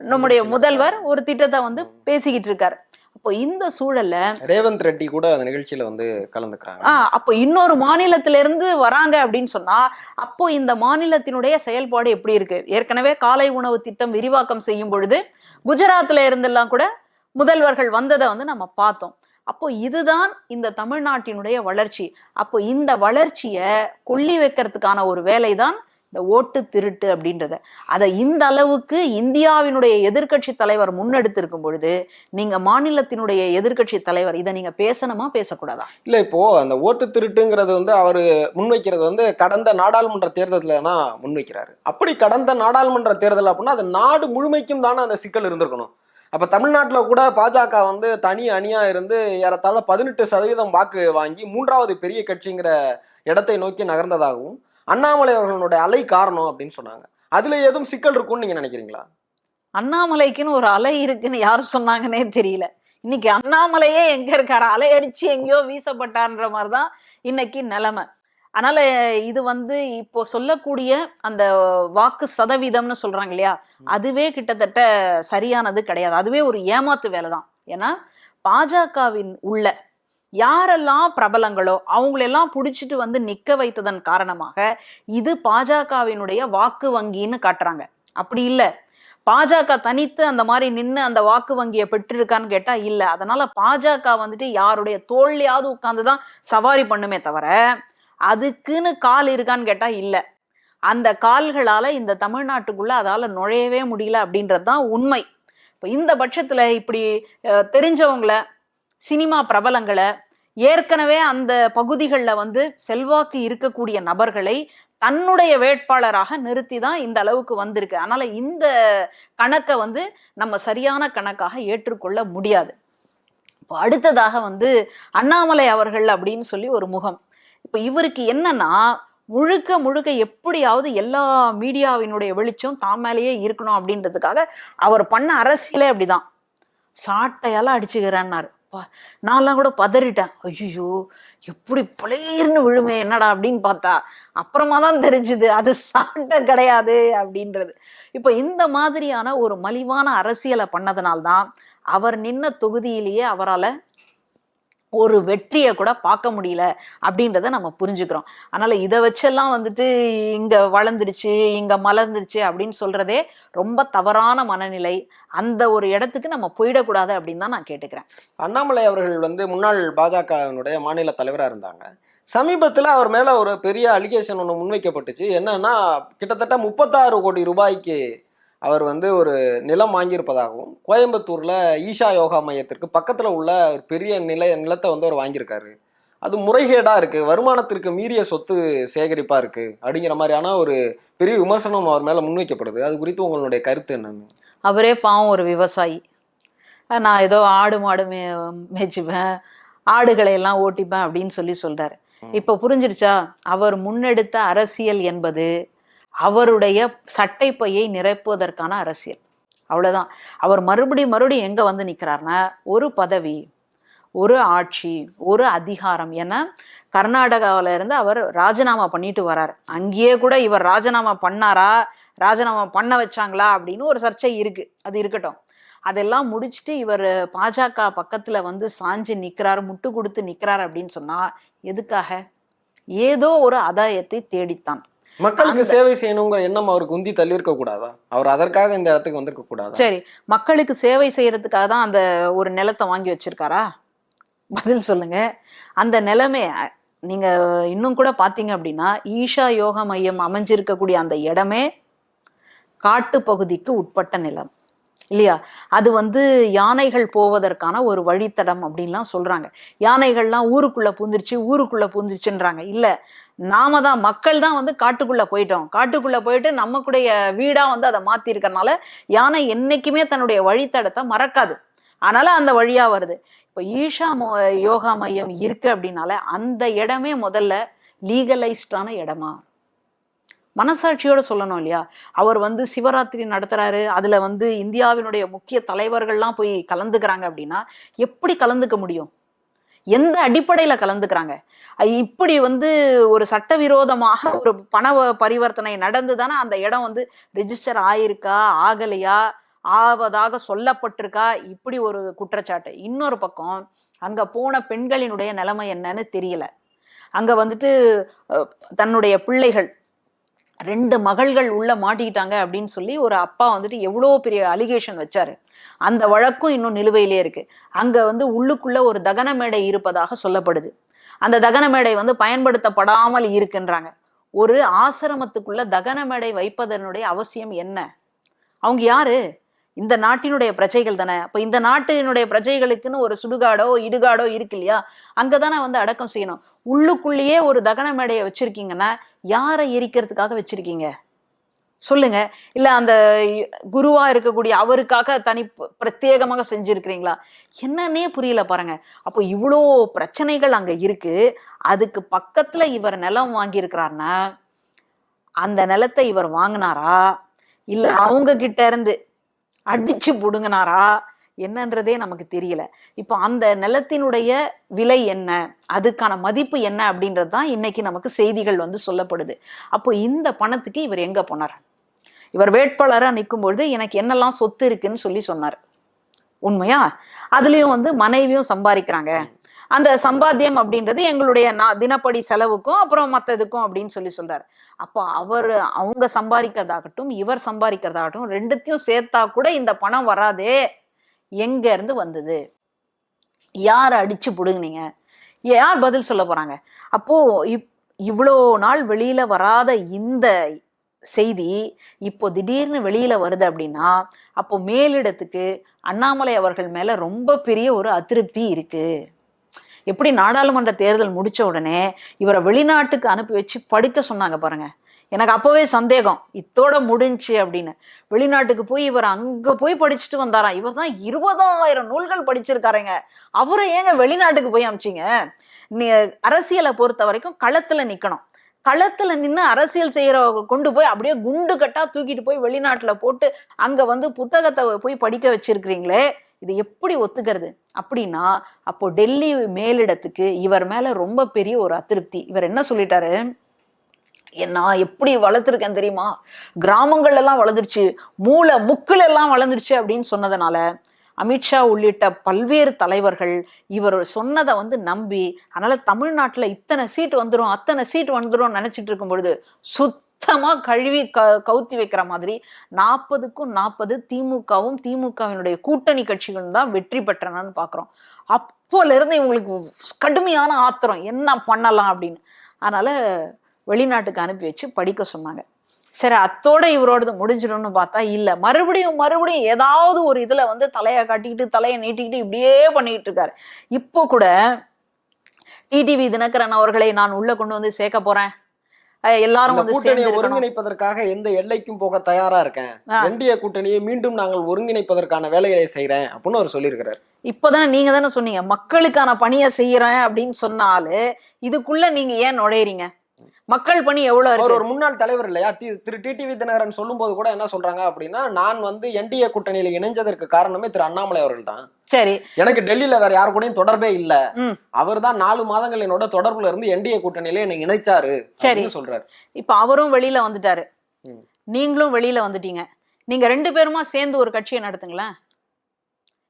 நம்முடைய முதல்வர் ஒரு திட்டத்தை வந்து பேசிக்கிட்டு இருக்காரு. அப்போ இந்த சூழல்ல ரேவந்த் ரெட்டி கூட அந்த நிகழ்ச்சியில வந்து கலந்துக்கிறாங்க. அப்போ இன்னொரு மாநிலத்தில இருந்து வராங்க அப்படின்னு சொன்னா அப்போ இந்த மாநிலத்தினுடைய செயல்பாடு எப்படி இருக்கு? ஏற்கனவே காலை உணவு திட்டம் விரிவாக்கம் செய்யும் பொழுது குஜராத்ல இருந்தெல்லாம் கூட முதல்வர்கள் வந்ததை வந்து நம்ம பார்த்தோம். அப்போ இதுதான் இந்த தமிழ்நாட்டினுடைய வளர்ச்சி. அப்போ இந்த வளர்ச்சியை கொள்ளி வைக்கிறதுக்கான ஒரு வேலைதான் இந்த ஓட்டு திருட்டு அப்படின்றத. அதை இந்த அளவுக்கு இந்தியாவினுடைய எதிர்கட்சி தலைவர் முன்னெடுத்திருக்கும் பொழுது நீங்க மாநிலத்தினுடைய எதிர்கட்சி தலைவர் இதை நீங்க பேசணுமா பேசக்கூடாதா? இல்ல, இப்போ அந்த ஓட்டு திருட்டுங்கிறது வந்து அவரு முன்வைக்கிறது வந்து கடந்த நாடாளுமன்ற தேர்தலில் தான் முன்வைக்கிறாரு. அப்படி கடந்த நாடாளுமன்ற தேர்தல் அப்படின்னா அது நாடு முழுமைக்கும் தானே அந்த சிக்கல் இருந்திருக்கணும். அப்ப தமிழ்நாட்டில் கூட பாஜக வந்து தனி அணியா இருந்து ஏறத்தாழ 18% வாக்கு வாங்கி 3வது பெரிய கட்சிங்கிற இடத்தை நோக்கி நகர்ந்ததாகவும் அண்ணாமலை அவர்களுடைய அலை காரணம் அப்படின்னு சொன்னாங்க. அதுல எதுவும் சிக்கல் இருக்கும்னு நீங்க நினைக்கிறீங்களா? அண்ணாமலைக்குன்னு ஒரு அலை இருக்குன்னு யாரும் சொன்னாங்கன்னே தெரியல. இன்னைக்கு அண்ணாமலையே எங்க இருக்காரு? அலை அடிச்சு எங்கேயோ வீசப்பட்டார்ன்ற மாதிரிதான் இன்னைக்கு நிலைமை. அதனால இது வந்து இப்போ சொல்லக்கூடிய அந்த வாக்கு சதவீதம்னு சொல்றாங்க இல்லையா, அதுவே கிட்டத்தட்ட சரியானது கிடையாது. அதுவே ஒரு ஏமாத்து வேலை தான். ஏன்னா பாஜகவின் உள்ள யாரெல்லாம் பிரபலங்களோ அவங்களெல்லாம் பிடிச்சிட்டு வந்து நிக்க வைத்ததன் காரணமாக இது பாஜகவினுடைய வாக்கு வங்கின்னு காட்டுறாங்க. அப்படி இல்லை, பாஜக தனித்து அந்த மாதிரி நின்று அந்த வாக்கு வங்கியை பெற்றிருக்கான்னு கேட்டா இல்ல. அதனால பாஜக வந்துட்டு யாருடைய தோல்லையாவது உட்கார்ந்துதான் சவாரி பண்ணுமே தவிர அதுக்குன்னு கால் இருக்கான்னு கேட்டா இல்ல. அந்த கால்களால இந்த தமிழ்நாட்டுக்குள்ள அதால நுழையவே முடியல அப்படின்றதுதான் உண்மை. இப்போ இந்த பட்சத்துல இப்படி தெரிஞ்சவங்களை, சினிமா பிரபலங்களை ஏற்கனவே அந்த பகுதிகளில் வந்து செல்வாக்கு இருக்கக்கூடிய நபர்களை தன்னுடைய வேட்பாளராக நிறுத்தி தான் இந்த அளவுக்கு வந்திருக்கு. அதனால இந்த கணக்கை வந்து நம்ம சரியான கணக்காக ஏற்றுக்கொள்ள முடியாது. இப்போ அடுத்ததாக வந்து அண்ணாமலை அவர்கள் அப்படின்னு சொல்லி ஒரு முகம். இப்போ இவருக்கு என்னன்னா, முழுக்க முழுக்க எப்படியாவது எல்லா மீடியாவினுடைய வெளிச்சம் தான் மேலேயே இருக்கணும் அப்படின்றதுக்காக அவர் பண்ண அரசியலே அப்படிதான். சாட்டையால அடிச்சுக்கிறான்னாரு. நான்லாம் கூட பதறிட்டேன். ஐயோ எப்படி பளீர்னு விழுமே என்னடா அப்படின்னு பார்த்தா அப்புறமா தான் தெரிஞ்சுது அது சாட்டை கிடையாது அப்படின்றது. இப்போ இந்த மாதிரியான ஒரு மலிவான அரசியலை பண்ணதுனால்தான் அவர் நின்ன தொகுதியிலேயே அவரால் ஒரு வெற்றியை கூட பார்க்க முடியல அப்படின்றத நம்ம புரிஞ்சுக்கிறோம். அதனால இதை வச்செல்லாம் வந்துட்டு இங்க வளர்ந்துருச்சு இங்க மலர்ந்துருச்சு அப்படின்னு சொல்றதே ரொம்ப தவறான மனநிலை. அந்த ஒரு இடத்துக்கு நம்ம போயிடக்கூடாது அப்படின்னு தான் நான் கேட்டுக்கிறேன். அண்ணாமலை அவர்கள் வந்து முன்னாள் பாஜகவினுடைய மாநில தலைவராக இருந்தாங்க. சமீபத்தில் அவர் மேலே ஒரு பெரிய அலிகேஷன் ஒன்று முன்வைக்கப்பட்டுச்சு. என்னன்னா, கிட்டத்தட்ட 36 கோடி ரூபாய்க்கு அவர் வந்து ஒரு நிலம் வாங்கியிருப்பதாகவும், கோயம்புத்தூர்ல ஈஷா யோகா மையத்திற்கு பக்கத்துல உள்ள ஒரு பெரிய நிலத்தை வந்து அவர் வாங்கியிருக்காரு. அது முறைகேடா இருக்கு, வருமானத்திற்கு மீறிய சொத்து சேகரிப்பா இருக்கு அப்படிங்கிற மாதிரியான ஒரு பெரிய விமர்சனம் அவர் மேல முன்வைக்கப்படுது. அது குறித்து உங்களுடைய கருத்து என்னன்னு? அவரே பாவம் ஒரு விவசாயி. நான் ஏதோ ஆடு மாடு மேய்ச்சிப்பேன், ஆடுகளை எல்லாம் ஓட்டிப்பேன் அப்படின்னு சொல்லி சொல்றாரு. இப்போ புரிஞ்சிருச்சா? அவர் முன்னெடுத்த அரசியல் என்பது அவருடைய சட்டை பையை நிரப்புவதற்கான அரசியல். அவ்வளவுதான். அவர் மறுபடியும் எங்க வந்து நிற்கிறார்னா, ஒரு பதவி, ஒரு ஆட்சி, ஒரு அதிகாரம். ஏன்னா கர்நாடகாவில இருந்து அவர் ராஜினாமா பண்ணிட்டு வர்றாரு. அங்கேயே கூட இவர் ராஜினாமா பண்ணாரா, ராஜினாமா பண்ண வச்சாங்களா அப்படின்னு ஒரு சர்ச்சை இருக்கு. அது இருக்கட்டும். அதெல்லாம் முடிச்சுட்டு இவர் பாஜக பக்கத்துல வந்து சாஞ்சு நிற்கிறார், முட்டு கொடுத்து நிற்கிறார் அப்படின்னு சொன்னா எதுக்காக? ஏதோ ஒரு ஆதாயத்தை தேடித்தான். மக்களுக்கு சேவை செய்யணுங்கிற எண்ணம் அவருக்கு உந்தி தள்ளி இருக்க கூடாதா? அவர் அதற்காக இந்த இடத்துக்கு வந்திருக்க கூடாதா? சரி, மக்களுக்கு சேவை செய்யறதுக்காக தான் அந்த ஒரு நிலத்தை வாங்கி வச்சிருக்காரா? பதில் சொல்லுங்க. அந்த நிலைமை நீங்க இன்னும் கூட பாத்தீங்க அப்படின்னா, ஈஷா யோகா மையம் அமைஞ்சிருக்கக்கூடிய அந்த இடமே காட்டு பகுதிக்கு உட்பட்ட நிலம் இல்லையா? அது வந்து யானைகள் போவதற்கான ஒரு வழித்தடம் அப்படின்லாம் சொல்றாங்க. யானைகள்லாம் ஊருக்குள்ள பூந்துருச்சுன்றாங்க. இல்ல, நாம தான், மக்கள் தான் வந்து காட்டுக்குள்ள போயிட்டு நம்மளுடைய வீடா வந்து அதை மாத்தி இருக்கறனால யானை என்னைக்குமே தன்னுடைய வழித்தடத்தை மறக்காது. அதனால அந்த வழியா வருது. இப்ப ஈஷா யோகா மையம் இருக்கு அப்படின்னால அந்த இடமே முதல்ல லீகலைஸ்டான இடமா? மனசாட்சியோட சொல்லணும் இல்லையா? அவர் வந்து சிவராத்திரி நடத்துறாரு, அதுல வந்து இந்தியாவினுடைய முக்கிய தலைவர்கள்லாம் போய் கலந்துக்கிறாங்க அப்படின்னா எப்படி கலந்துக்க முடியும்? எந்த அடிப்படையில கலந்துக்கிறாங்க? இப்படி வந்து ஒரு சட்டவிரோதமாக ஒரு பண பரிவர்த்தனை நடந்துதானே அந்த இடம் வந்து ரெஜிஸ்டர் ஆயிருக்கா, ஆகலையா, ஆவதாக சொல்லப்பட்டிருக்கா, இப்படி ஒரு குற்றச்சாட்டு. இன்னொரு பக்கம் அங்க போன பெண்களினுடைய நிலைமை என்னன்னு தெரியல. அங்க வந்துட்டு தன்னுடைய பிள்ளைகள் 2 மகள்கள் உள்ள மாட்டிக்கிட்டாங்க அப்படின்னு சொல்லி ஒரு அப்பா வந்துட்டு எவ்வளோ பெரிய அலிகேஷன் வச்சாரு. அந்த வழக்கும் இன்னும் நிலுவையிலே இருக்கு. அங்க வந்து உள்ளுக்குள்ள ஒரு தகன மேடை இருப்பதாக சொல்லப்படுது. அந்த தகன மேடை வந்து பயன்படுத்தப்படாமல் இருக்குன்றாங்க. ஒரு ஆசிரமத்துக்குள்ள தகன மேடை வைப்பதனுடைய அவசியம் என்ன? அவங்க யாரு? இந்த நாட்டினுடைய பிரஜைகள் தானே. அப்ப இந்த நாட்டினுடைய பிரஜைகளுக்குன்னு ஒரு சுடுகாடோ இடுகாடோ இருக்கு இல்லையா? அங்கதானே வந்து அடக்கம் செய்யணும். உள்ளுக்குள்ளேயே ஒரு தகன மேடையை வச்சிருக்கீங்கன்னா யாரை எரிக்கிறதுக்காக வச்சிருக்கீங்க சொல்லுங்க? இல்ல அந்த குருவா இருக்கக்கூடிய அவருக்காக பிரத்யேகமாக செஞ்சிருக்கிறீங்களா? என்னன்னே புரியல பாருங்க. அப்போ இவ்வளோ பிரச்சனைகள் அங்க இருக்கு. அதுக்கு பக்கத்துல இவர் நிலம் வாங்கியிருக்கிறாருன்னா அந்த நிலத்தை இவர் வாங்கினாரா, இல்ல அவங்க கிட்ட இருந்து அடிச்சு புடுங்கினாரா என்னன்றதே நமக்கு தெரியல. இப்போ அந்த நிலத்தினுடைய விலை என்ன, அதுக்கான மதிப்பு என்ன அப்படின்றது தான் இன்னைக்கு நமக்கு செய்திகள் வந்து சொல்லப்படுது. அப்போ இந்த பணத்துக்கு இவர் எங்க போனார்? இவர் வேட்பாளரா நிற்கும் பொழுது எனக்கு என்னெல்லாம் சொத்து இருக்குன்னு சொல்லி சொன்னார். உண்மையா? அதுலயும் வந்து மனைவியும் சம்பாதிக்கிறாங்க, அந்த சம்பாத்தியம் அப்படின்றது எங்களுடைய தினப்படி செலவுக்கும் அப்புறம் மற்றதுக்கும் அப்படின்னு சொல்லி சொல்றாரு. அப்போ அவங்க சம்பாதிக்கிறதாகட்டும் இவர் சம்பாதிக்கிறதாகட்டும் ரெண்டுத்தையும் சேர்த்தா கூட இந்த பணம் வராதே. எங்க இருந்து வந்தது? யார் அடிச்சு புடுங்கினீங்க? யார் பதில் சொல்ல போறாங்க? அப்போ இவ்வளோ நாள் வெளியில வராத இந்த செய்தி இப்போ திடீர்னு வெளியில வருது அப்படின்னா அப்போ மேலிடத்துக்கு அண்ணாமலை அவர்கள் மேல ரொம்ப பெரிய ஒரு அதிருப்தி இருக்கு. எப்படி நாடாளுமன்ற தேர்தல் முடிச்ச உடனே இவரை வெளிநாட்டுக்கு அனுப்பி வச்சு படிக்க சொன்னாங்க பாருங்க. எனக்கு அப்பவே சந்தேகம், இத்தோட முடிஞ்சு அப்படின்னு. வெளிநாட்டுக்கு போய் இவர் அங்க போய் படிச்சுட்டு வந்தாராம். இவர் தான் 20,000 நூல்கள் படிச்சிருக்காருங்க. அவரை ஏங்க வெளிநாட்டுக்கு போய் அமிச்சிங்க? அரசியலை பொறுத்த வரைக்கும் களத்துல நிக்கணும். களத்துல நின்று அரசியல் செய்யற கொண்டு போய் அப்படியே குண்டு கட்டா தூக்கிட்டு போய் வெளிநாட்டுல போட்டு அங்க வந்து புத்தகத்தை போய் படிக்க வச்சிருக்கிறீங்களே, இது எப்படி ஒத்துக்கிறது? அப்படின்னா அப்போ டெல்லி மேலிடத்துக்கு இவர் மேல ரொம்ப பெரிய ஒரு அதிருப்தி. இவர் என்ன சொல்லிட்டாரு, நான் எப்படி வளர்த்துருக்கேன் தெரியுமா, கிராமங்கள் எல்லாம் வளர்ந்துருச்சு, மூளை முக்குல எல்லாம் வளர்ந்துருச்சு அப்படின்னு சொன்னதுனால அமித்ஷா உள்ளிட்ட பல்வேறு தலைவர்கள் இவர் சொன்னதை வந்து நம்பி, அதனால தமிழ்நாட்டில் இத்தனை சீட் வந்துடும் அத்தனை சீட் வந்துடும் நினைச்சிட்டு இருக்கும் பொழுது சுத்தமா கழுவி கவுத்தி வைக்கிற மாதிரி 40க்கும் 40 திமுகவும் திமுகவினுடைய கூட்டணி கட்சிகளும் தான் வெற்றி பெற்றனன்னு பாக்குறோம். அப்போல இருந்து இவங்களுக்கு கடுமையான ஆத்திரம், என்ன பண்ணலாம் அப்படின்னு. அதனால வெளிநாட்டுக்கு அனுப்பி வச்சு படிக்க சொன்னாங்க. சரி, அத்தோட இவரோடது முடிஞ்சிடும்னு பார்த்தா இல்ல, மறுபடியும் ஏதாவது ஒரு இதுல வந்து தலையை காட்டிக்கிட்டு தலையை நீட்டிக்கிட்டு இப்படியே பண்ணிக்கிட்டு இருக்காரு. இப்போ கூட டிடிவி தினகரன் அவர்களை நான் உள்ள கொண்டு வந்து சேர்க்க போறேன், எல்லாரும் வந்து கூட்டணியை ஒருங்கிணைப்பதற்காக எந்த எல்லைக்கும் போக தயாரா இருக்கேன், என்டிஏ கூட்டணியை மீண்டும் நாங்கள் ஒருங்கிணைப்பதற்கான வேலைகளை செய்யறேன் அப்படின்னு அவர் சொல்லியிருக்கிறார். இப்பதானே நீங்க தானே சொன்னீங்க மக்களுக்கான பணியை செய்யறேன் அப்படின்னு சொன்னாலே இதுக்குள்ள நீங்க ஏன் நுழையிறீங்க? மக்கள் பணி எவ்வளவு இருக்கு? ஒரு முன்னாள் தலைவர் இல்லையா திரு டிடிவி தினகரன் சொல்லும் போது கூட என்ன சொல்றாங்க அப்படின்னா, நான் வந்து என்டிஏ கூட்டணியில இணைஞ்சதற்கு காரணமே திரு அண்ணாமலை அவர்கள் தான். சரி, எனக்கு டெல்லியில வேற யாரு கூடயும் தொடர்பே இல்ல, அவர் தான் 4 மாதங்கள் என்னோட தொடர்புல இருந்து என்டிஏ கூட்டணியில என்னை இணைச்சாரு சொல்றாரு. இப்ப அவரும் வெளியில வந்துட்டாரு, நீங்களும் வெளியில வந்துட்டீங்க. நீங்க 2 பேருமா சேர்ந்து ஒரு கட்சியை நடத்துங்களேன்.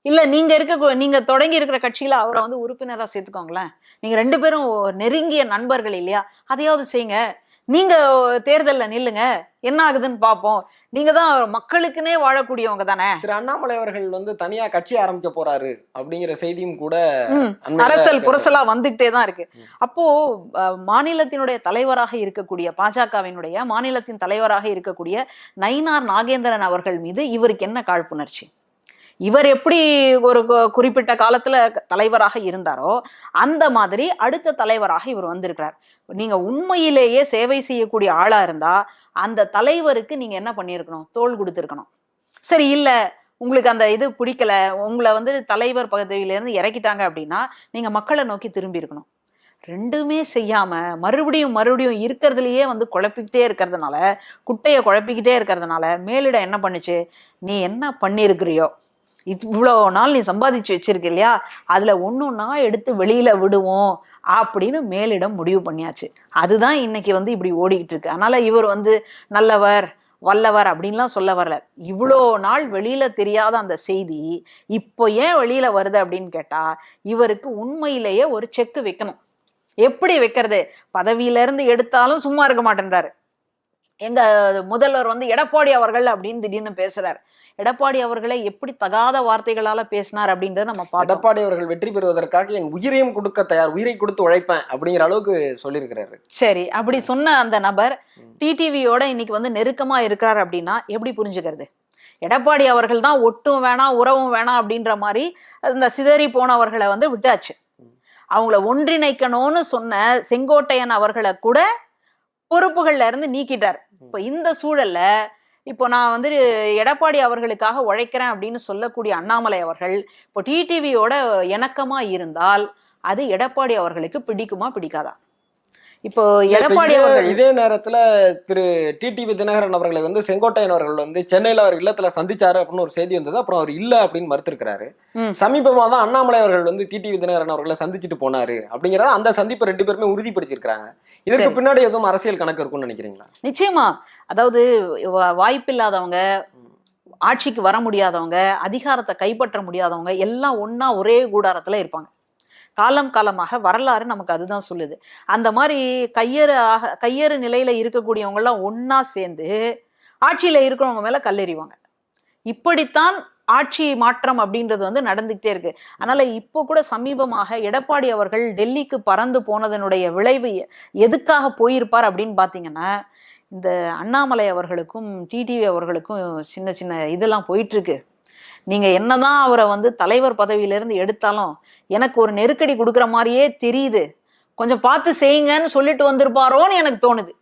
இல்ல நீங்க தொடங்கி இருக்கிற கட்சியில அவரை வந்து உறுப்பினரா சேர்த்துக்கோங்களேன். நீங்க 2 பேரும் நெருங்கிய நண்பர்கள் இல்லையா, அதையாவது செய்யுங்க. நீங்க தேர்தல்ல நில்லுங்க, என்ன ஆகுதுன்னு பாப்போம். நீங்க தான் மக்களுக்குன்னே வாழக்கூடியவங்க தானே. திரு அண்ணாமலை அவர்கள் வந்து தனியா கட்சி ஆரம்பிக்க போறாரு அப்படிங்கிற செய்தியும் கூட அரசல் புரசலா வந்துகிட்டே தான் இருக்கு. அப்போ மாநிலத்தினுடைய தலைவராக இருக்கக்கூடிய பாஜகவினுடைய மாநிலத்தின் தலைவராக இருக்கக்கூடிய நயினார் நாகேந்திரன் அவர்கள் மீது இவருக்கு என்ன காழ்ப்புணர்ச்சி? இவர் எப்படி ஒரு குறிப்பிட்ட காலத்துல தலைவராக இருந்தாரோ அந்த மாதிரி அடுத்த தலைவராக இவர் வந்திருக்கிறார். நீங்க உண்மையிலேயே சேவை செய்யக்கூடிய ஆளா இருந்தா அந்த தலைவருக்கு நீங்க என்ன பண்ணிருக்கணும்? தோள் கொடுத்திருக்கணும். சரி, இல்ல உங்களுக்கு அந்த இது பிடிக்கல, உங்களை வந்து தலைவர் பதவியில இருந்து இறக்கிட்டாங்க அப்படின்னா நீங்க மக்களை நோக்கி திரும்பி இருக்கணும். 2மே செய்யாம மறுபடியும் இருக்கிறதுலயே வந்து குழப்பிக்கிட்டே இருக்கிறதுனால, குட்டையை குழப்பிக்கிட்டே இருக்கிறதுனால மேலிடம் என்ன பண்ணுச்சு, நீ என்ன பண்ணிருக்கிறியோ, இவ்வளோ நாள் நீ சம்பாதிச்சு வச்சிருக்க இல்லையா, அதுல ஒன்னொன்னா எடுத்து வெளியில விடுவோம் அப்படின்னு மேலிடம் முடிவு பண்ணியாச்சு. அதுதான் இன்னைக்கு வந்து இப்படி ஓடிக்கிட்டு இருக்கு. அதனால இவர் வந்து நல்லவர் வல்லவர் அப்படின்லாம் சொல்ல வரல. இவ்வளோ நாள் வெளியில தெரியாத அந்த செய்தி இப்போ ஏன் வெளியில வருது அப்படின்னு கேட்டா, இவருக்கு உண்மையிலேயே ஒரு செக் வைக்கணும். எப்படி வைக்கிறது? பதவியில இருந்து எடுத்தாலும் சும்மா இருக்க மாட்டேன்றாரு. எங்க முதல்வர் வந்து எடப்பாடி அவர்கள் அப்படின்னு திடீர்னு பேசுறாரு. எடப்பாடி அவர்களை எப்படி தகாத வார்த்தைகளால பேசினார் அப்படின்றத நம்ம பார்த்தோம். எடப்பாடி அவர்கள் வெற்றி பெறுவதற்காக என் உயிரையும் கொடுக்க தயார், உயிரை கொடுத்து உழைப்பேன் அப்படிங்கிற அளவுக்கு சொல்லியிருக்கிறாரு. சரி, அப்படி சொன்ன அந்த நபர் டிடிவியோட இன்னைக்கு வந்து நெருக்கமா இருக்கிறார் அப்படின்னா எப்படி புரிஞ்சுக்கிறது? எடப்பாடி அவர்கள் தான் ஒட்டும் வேணாம் உறவும் வேணாம் அப்படின்ற மாதிரி இந்த சிதறி போனவர்களை வந்து விட்டாச்சு. அவங்கள ஒன்றிணைக்கணும்னு சொன்ன செங்கோட்டையன் அவர்களை கூட பொறுப்புகள்ல இருந்து நீக்கிட்டார். இப்ப இந்த சூழல்ல இப்போ நான் வந்து எடப்பாடி அவர்களுக்காக உழைக்கிறேன் அப்படின்னு சொல்லக்கூடிய அண்ணாமலை அவர்கள் இப்போ டிடிவியோட இணக்கமா இருந்தால் அது எடப்பாடி அவர்களுக்கு பிடிக்குமா பிடிக்காதா? இப்போ எடப்பாடி அவர்கள் இதே நேரத்துல திரு டிடிவி தினகரன் அவர்களை வந்து செங்கோட்டையன் அவர்கள் வந்து சென்னையில அவர் இல்லத்துல சந்திச்சாரு அப்படின்னு ஒரு செய்தி வந்தது. அப்புறம் அவர் இல்ல அப்படின்னு மறுத்திருக்கிறாரு. சமீபமா தான் அண்ணாமலை அவர்கள் வந்து டிடிவி தினகரன் அவர்களை சந்திச்சுட்டு போனாரு அப்படிங்கறத அந்த சந்திப்பு 2 பேருமே உறுதிப்படுத்திருக்காங்க. இதற்கு பின்னாடி எதுவும் அரசியல் கணக்கு இருக்கும்னு நினைக்கிறீங்களா? நிச்சயமா. அதாவது வாய்ப்பில்லாதவங்க, ஆட்சிக்கு வர முடியாதவங்க, அதிகாரத்தை கைப்பற்ற முடியாதவங்க எல்லாம் ஒன்னா ஒரே கூடாரத்துல இருப்பாங்க. காலமாக வரலாறு நமக்கு அதுதான் சொல்லுது. அந்த மாதிரி கையேறு நிலையில இருக்கக்கூடியவங்க எல்லாம் ஒன்னா சேர்ந்து ஆட்சியில இருக்கிறவங்க மேல கல்லெறிவாங்க. இப்படித்தான் ஆட்சி மாற்றம் அப்படின்றது வந்து நடந்துகிட்டே இருக்கு. அதனால இப்போ கூட சமீபமாக எடப்பாடி அவர்கள் டெல்லிக்கு பறந்து போனதனுடைய விளைவு எதுக்காக போயிருப்பார் அப்படின்னு பாத்தீங்கன்னா, இந்த அண்ணாமலை அவர்களுக்கும் டிடிவி அவர்களுக்கும் சின்ன சின்ன இதெல்லாம் போயிட்டு இருக்கு. நீங்க என்னதான் அவரை வந்து தலைவர் பதவியிலிருந்து எடுத்தாலும் எனக்கு ஒரு நெருக்கடி கொடுக்குற மாதிரியே தெரியுது, கொஞ்சம் பார்த்து செய்யுங்கன்னு சொல்லிட்டு வந்திருப்பாரோன்னு எனக்கு தோணுது.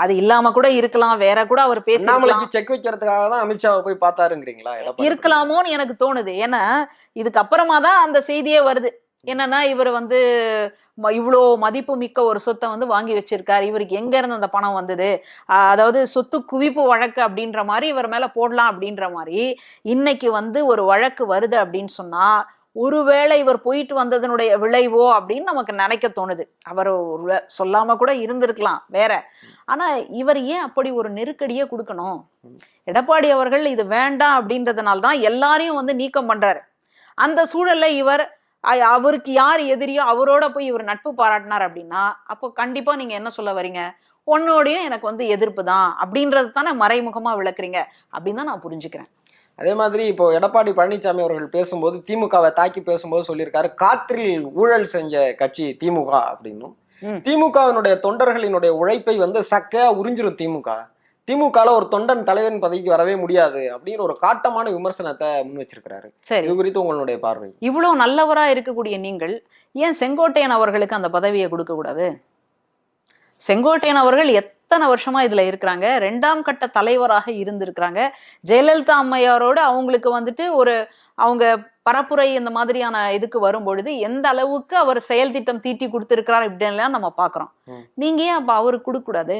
அது இல்லாம கூட இருக்கலாம், வேற கூட அவர் பேசலாம், செக் வைக்கிறதுக்காக தான் அமித்ஷாவை போய் பார்த்தாருங்கிறீங்களா? இருக்கலாமோன்னு எனக்கு தோணுது. ஏன்னா இதுக்கு அப்புறமா தான் அந்த செய்தியே வருது. என்னன்னா இவர் வந்து இவ்வளோ மதிப்பு மிக்க ஒரு சொத்தை வந்து வாங்கி வச்சிருக்காரு, இவருக்கு எங்க இருந்து அந்த பணம் வந்தது, அதாவது சொத்து குவிப்பு வழக்கு அப்படின்ற மாதிரி இவர் மேல போடலாம் அப்படின்ற மாதிரி இன்னைக்கு வந்து ஒரு வழக்கு வருது அப்படின்னு சொன்னா ஒருவேளை இவர் போயிட்டு வந்ததனுடைய விளைவோ அப்படின்னு நமக்கு நினைக்க தோணுது. அவர் சொல்லாம கூட இருந்திருக்கலாம் வேற. ஆனா இவர் ஏன் அப்படி ஒரு நெருக்கடியே கொடுக்கணும்? எடப்பாடி அவர்கள் இது வேண்டாம் அப்படின்றதுனால தான் எல்லாரையும் வந்து நீக்கம் பண்றாரு. அந்த சூழல்ல இவர் அவருக்கு யார் எதிரியோ அவரோட போய் இவர் நட்பு பாராட்டினார் அப்படின்னா அப்போ கண்டிப்பா நீங்க என்ன சொல்ல வரீங்க? உன்னோடையும் எனக்கு வந்து எதிர்ப்பு தான் அப்படின்றது தானே மறைமுகமா விளக்குறீங்க அப்படின்னு தான் நான் புரிஞ்சுக்கிறேன். அதே மாதிரி இப்போ எடப்பாடி பழனிசாமி அவர்கள் பேசும்போது திமுகவை தாக்கி பேசும்போது சொல்லியிருக்காரு, காற்றில் ஊழல் செஞ்ச கட்சி திமுக அப்படின்னும், திமுகவினுடைய தொண்டர்களினுடைய உழைப்பை வந்து சக்கையா உறிஞ்சிரும் திமுகல ஒரு தொண்டன் தலைவரின் பதவிக்கு வரவே முடியாது அப்படின்னு ஒரு காட்டமான விமர்சனத்தை முன் வச்சிருக்கிறாரு. இது குறித்து உங்களுடைய பார்வை? இவ்வளவு நல்லவரா இருக்கக்கூடிய நீங்கள் ஏன் செங்கோட்டையன் அவர்களுக்கு அந்த பதவியை கொடுக்க கூடாது? செங்கோட்டையன் அவர்கள் எத்தனை வருஷமா இதுல இருக்கிறாங்க, 2ஆம் கட்ட தலைவராக இருந்திருக்கிறாங்க. ஜெயலலிதா அம்மையாரோட அவங்களுக்கு வந்துட்டு ஒரு அவங்க பரப்புரை இந்த மாதிரியான இதுக்கு வரும்பொழுது எந்த அளவுக்கு அவர் செயல் திட்டம் தீட்டி கொடுத்திருக்கிறார் இப்படின்லாம் நம்ம பாக்குறோம். நீங்க ஏன் அப்ப அவருக்கு கொடுக்க கூடாது?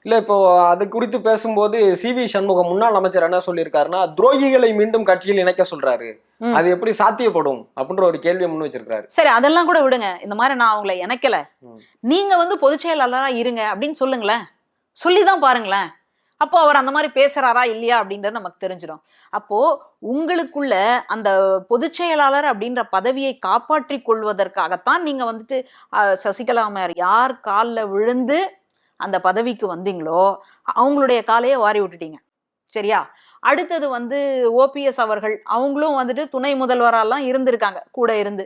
இல்ல, இப்போ அது குறித்து பேசும்போது CV சண்முகம் முன்னாள் அமைச்சர் என்ன சொல்லியிருக்காருன்னா, துரோகிகளை மீண்டும் கட்சியில் இணைக்க சொல்றாரு, அது எப்படி சாத்தியப்படும் அப்படின்ற ஒரு கேள்வியை முன் வச்சிருக்காரு. சரி, அதெல்லாம் கூட விடுங்க. இந்த மாதிரி நான் அவங்களை இணைக்கல, நீங்க வந்து பொதுச் செயலாளரா இருங்க அப்படின்னு சொல்லுங்களேன், சொல்லிதான் பாருங்களேன். அப்போ அவர் அந்த மாதிரி பேசுறாரா இல்லையா அப்படின்றது நமக்கு தெரிஞ்சிடும். அப்போ உங்களுக்குள்ள அந்த பொதுச் செயலாளர் அப்படின்ற பதவியை காப்பாற்றி கொள்வதற்காகத்தான் நீங்க வந்துட்டு சசிகலா அம்மையார் யார் காலில் விழுந்து அந்த பதவிக்கு வந்தீங்களோ அவங்களுடைய காலையே வாரி விட்டுட்டீங்க. சரியா? அடுத்தது வந்து OPS அவர்கள், அவங்களும் வந்துட்டு துணை முதல்வரெல்லாம் இருந்திருக்காங்க கூட இருந்து.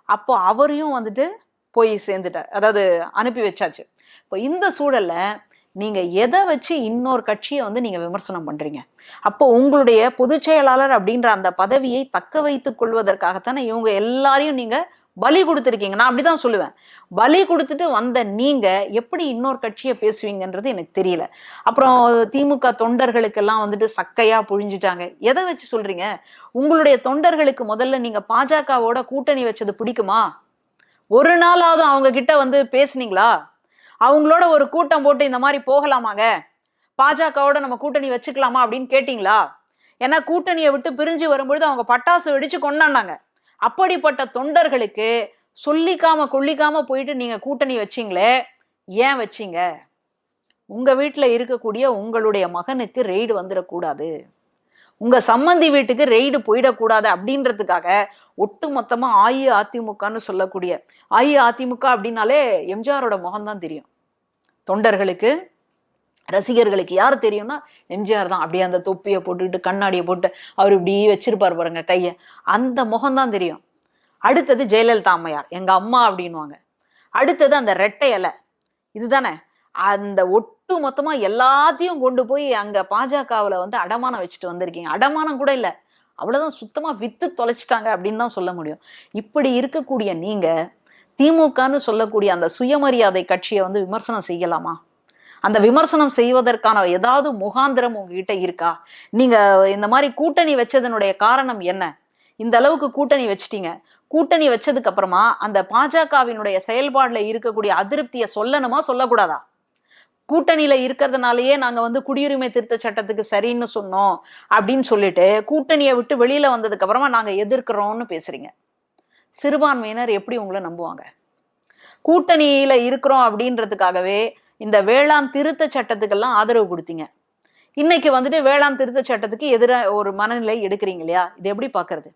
அப்போ அவரையும் வந்துட்டு போய் சேர்ந்துட்டார், அதாவது அனுப்பி வச்சாச்சு. இப்போ இந்த சூழல்ல நீங்க எதை வச்சு இன்னொரு கட்சியை வந்து நீங்க விமர்சனம் பண்றீங்க? அப்போ உங்களுடைய பொதுச் செயலாளர் அப்படின்ற அந்த பதவியை தக்க வைத்துக் கொள்வதற்காகத்தானே இவங்க எல்லாரையும் நீங்க பலி கொடுத்துருக்கீங்க. நான் அப்படிதான் சொல்லுவேன். பலி கொடுத்துட்டு வந்த நீங்க எப்படி இன்னொரு கட்சியை பேசுவீங்கன்றது எனக்கு தெரியல. அப்புறம் திமுக தொண்டர்களுக்கெல்லாம் வந்துட்டு சக்கையா புழிஞ்சிட்டாங்க. எதை வச்சு சொல்றீங்க? உங்களுடைய தொண்டர்களுக்கு முதல்ல நீங்க பாஜகவோட கூட்டணி வச்சது பிடிக்குமா? ஒரு நாளாவது அவங்க கிட்ட வந்து பேசுனீங்களா? அவங்களோட ஒரு கூட்டம் போட்டு இந்த மாதிரி போகலாமாங்க, பாஜகவோட நம்ம கூட்டணி வச்சுக்கலாமா அப்படின்னு கேட்டீங்களா? ஏன்னா கூட்டணியை விட்டு பிரிஞ்சு வரும்பொழுது அவங்க பட்டாசு வெடிச்சு கொண்டாடினாங்க. அப்படிப்பட்ட தொண்டர்களுக்கு சொல்லிக்காம கொல்லிக்காம போயிட்டு நீங்க கூட்டணி வச்சிங்களே, ஏன் வச்சிங்க? உங்க வீட்டுல இருக்கக்கூடிய உங்களுடைய மகனுக்கு ரெய்டு வந்துடக்கூடாது, உங்க சம்மந்தி வீட்டுக்கு ரெய்டு போயிடக்கூடாது அப்படின்றதுக்காக ஒட்டு மொத்தமா அஇஅதிமுகன்னு சொல்லக்கூடிய, அஇஅதிமுக அப்படின்னாலே எம்ஜிஆரோட முகம்தான் தெரியும். தொண்டர்களுக்கு ரசிகர்களுக்கு யார் தெரியும்னா எம்ஜிஆர் தான். அப்படியே அந்த தொப்பியை போட்டுக்கிட்டு கண்ணாடியை போட்டு அவர் இப்படி வச்சிருப்பார் பாருங்க கையை, அந்த முகம்தான் தெரியும். அடுத்தது ஜெயலலிதா அம்மையார், எங்க அம்மா அப்படின்வாங்க. அடுத்தது அந்த ரெட்டை இலை, இதுதானே. அந்த ஒட்டு மொத்தமா எல்லாத்தையும் கொண்டு போய் அங்க பாஜகவுல வந்து அடமானம் வச்சுட்டு வந்திருக்கீங்க. அடமானம் கூட இல்லை, அவ்வளவுதான், சுத்தமா வித்து தொலைச்சிட்டாங்க அப்படின்னு தான் சொல்ல முடியும். இப்படி இருக்கக்கூடிய நீங்க திமுகன்னு சொல்லக்கூடிய அந்த சுயமரியாதை கட்சியை வந்து விமர்சனம் செய்யலாமா? அந்த விமர்சனம் செய்வதற்கான ஏதாவது முகாந்திரம் உங்ககிட்ட இருக்கா? நீங்க இந்த மாதிரி கூட்டணி வச்சதனுடைய காரணம் என்ன? இந்த அளவுக்கு கூட்டணி வச்சிட்டீங்க, கூட்டணி வச்சதுக்கு அப்புறமா அந்த பாஜகவினுடைய செயல்பாடுல இருக்கக்கூடிய அதிருப்தியை சொல்லணுமா சொல்லக்கூடாதா? கூட்டணியில இருக்கிறதுனாலயே நாங்க வந்து குடியுரிமை திருத்த சட்டத்துக்கு சரின்னு சொன்னோம் அப்படின்னு சொல்லிட்டு கூட்டணியை விட்டு வெளியில வந்ததுக்கு அப்புறமா நாங்க எதிர்க்கிறோம்னு பேசுறீங்க. சிறுபான்மையினர் எப்படி உங்களை நம்புவாங்க? கூட்டணியில இருக்கிறோம் அப்படின்றதுக்காகவே இந்த வேளாண் திருத்த சட்டத்துக்கெல்லாம் ஆதரவு கொடுத்தீங்க. இன்னைக்கு வந்துட்டு வேளாண் திருத்த சட்டத்துக்கு எதிராக ஒரு மனநிலை எடுக்கிறீங்க இல்லையா? இது எப்படி பாக்குறது?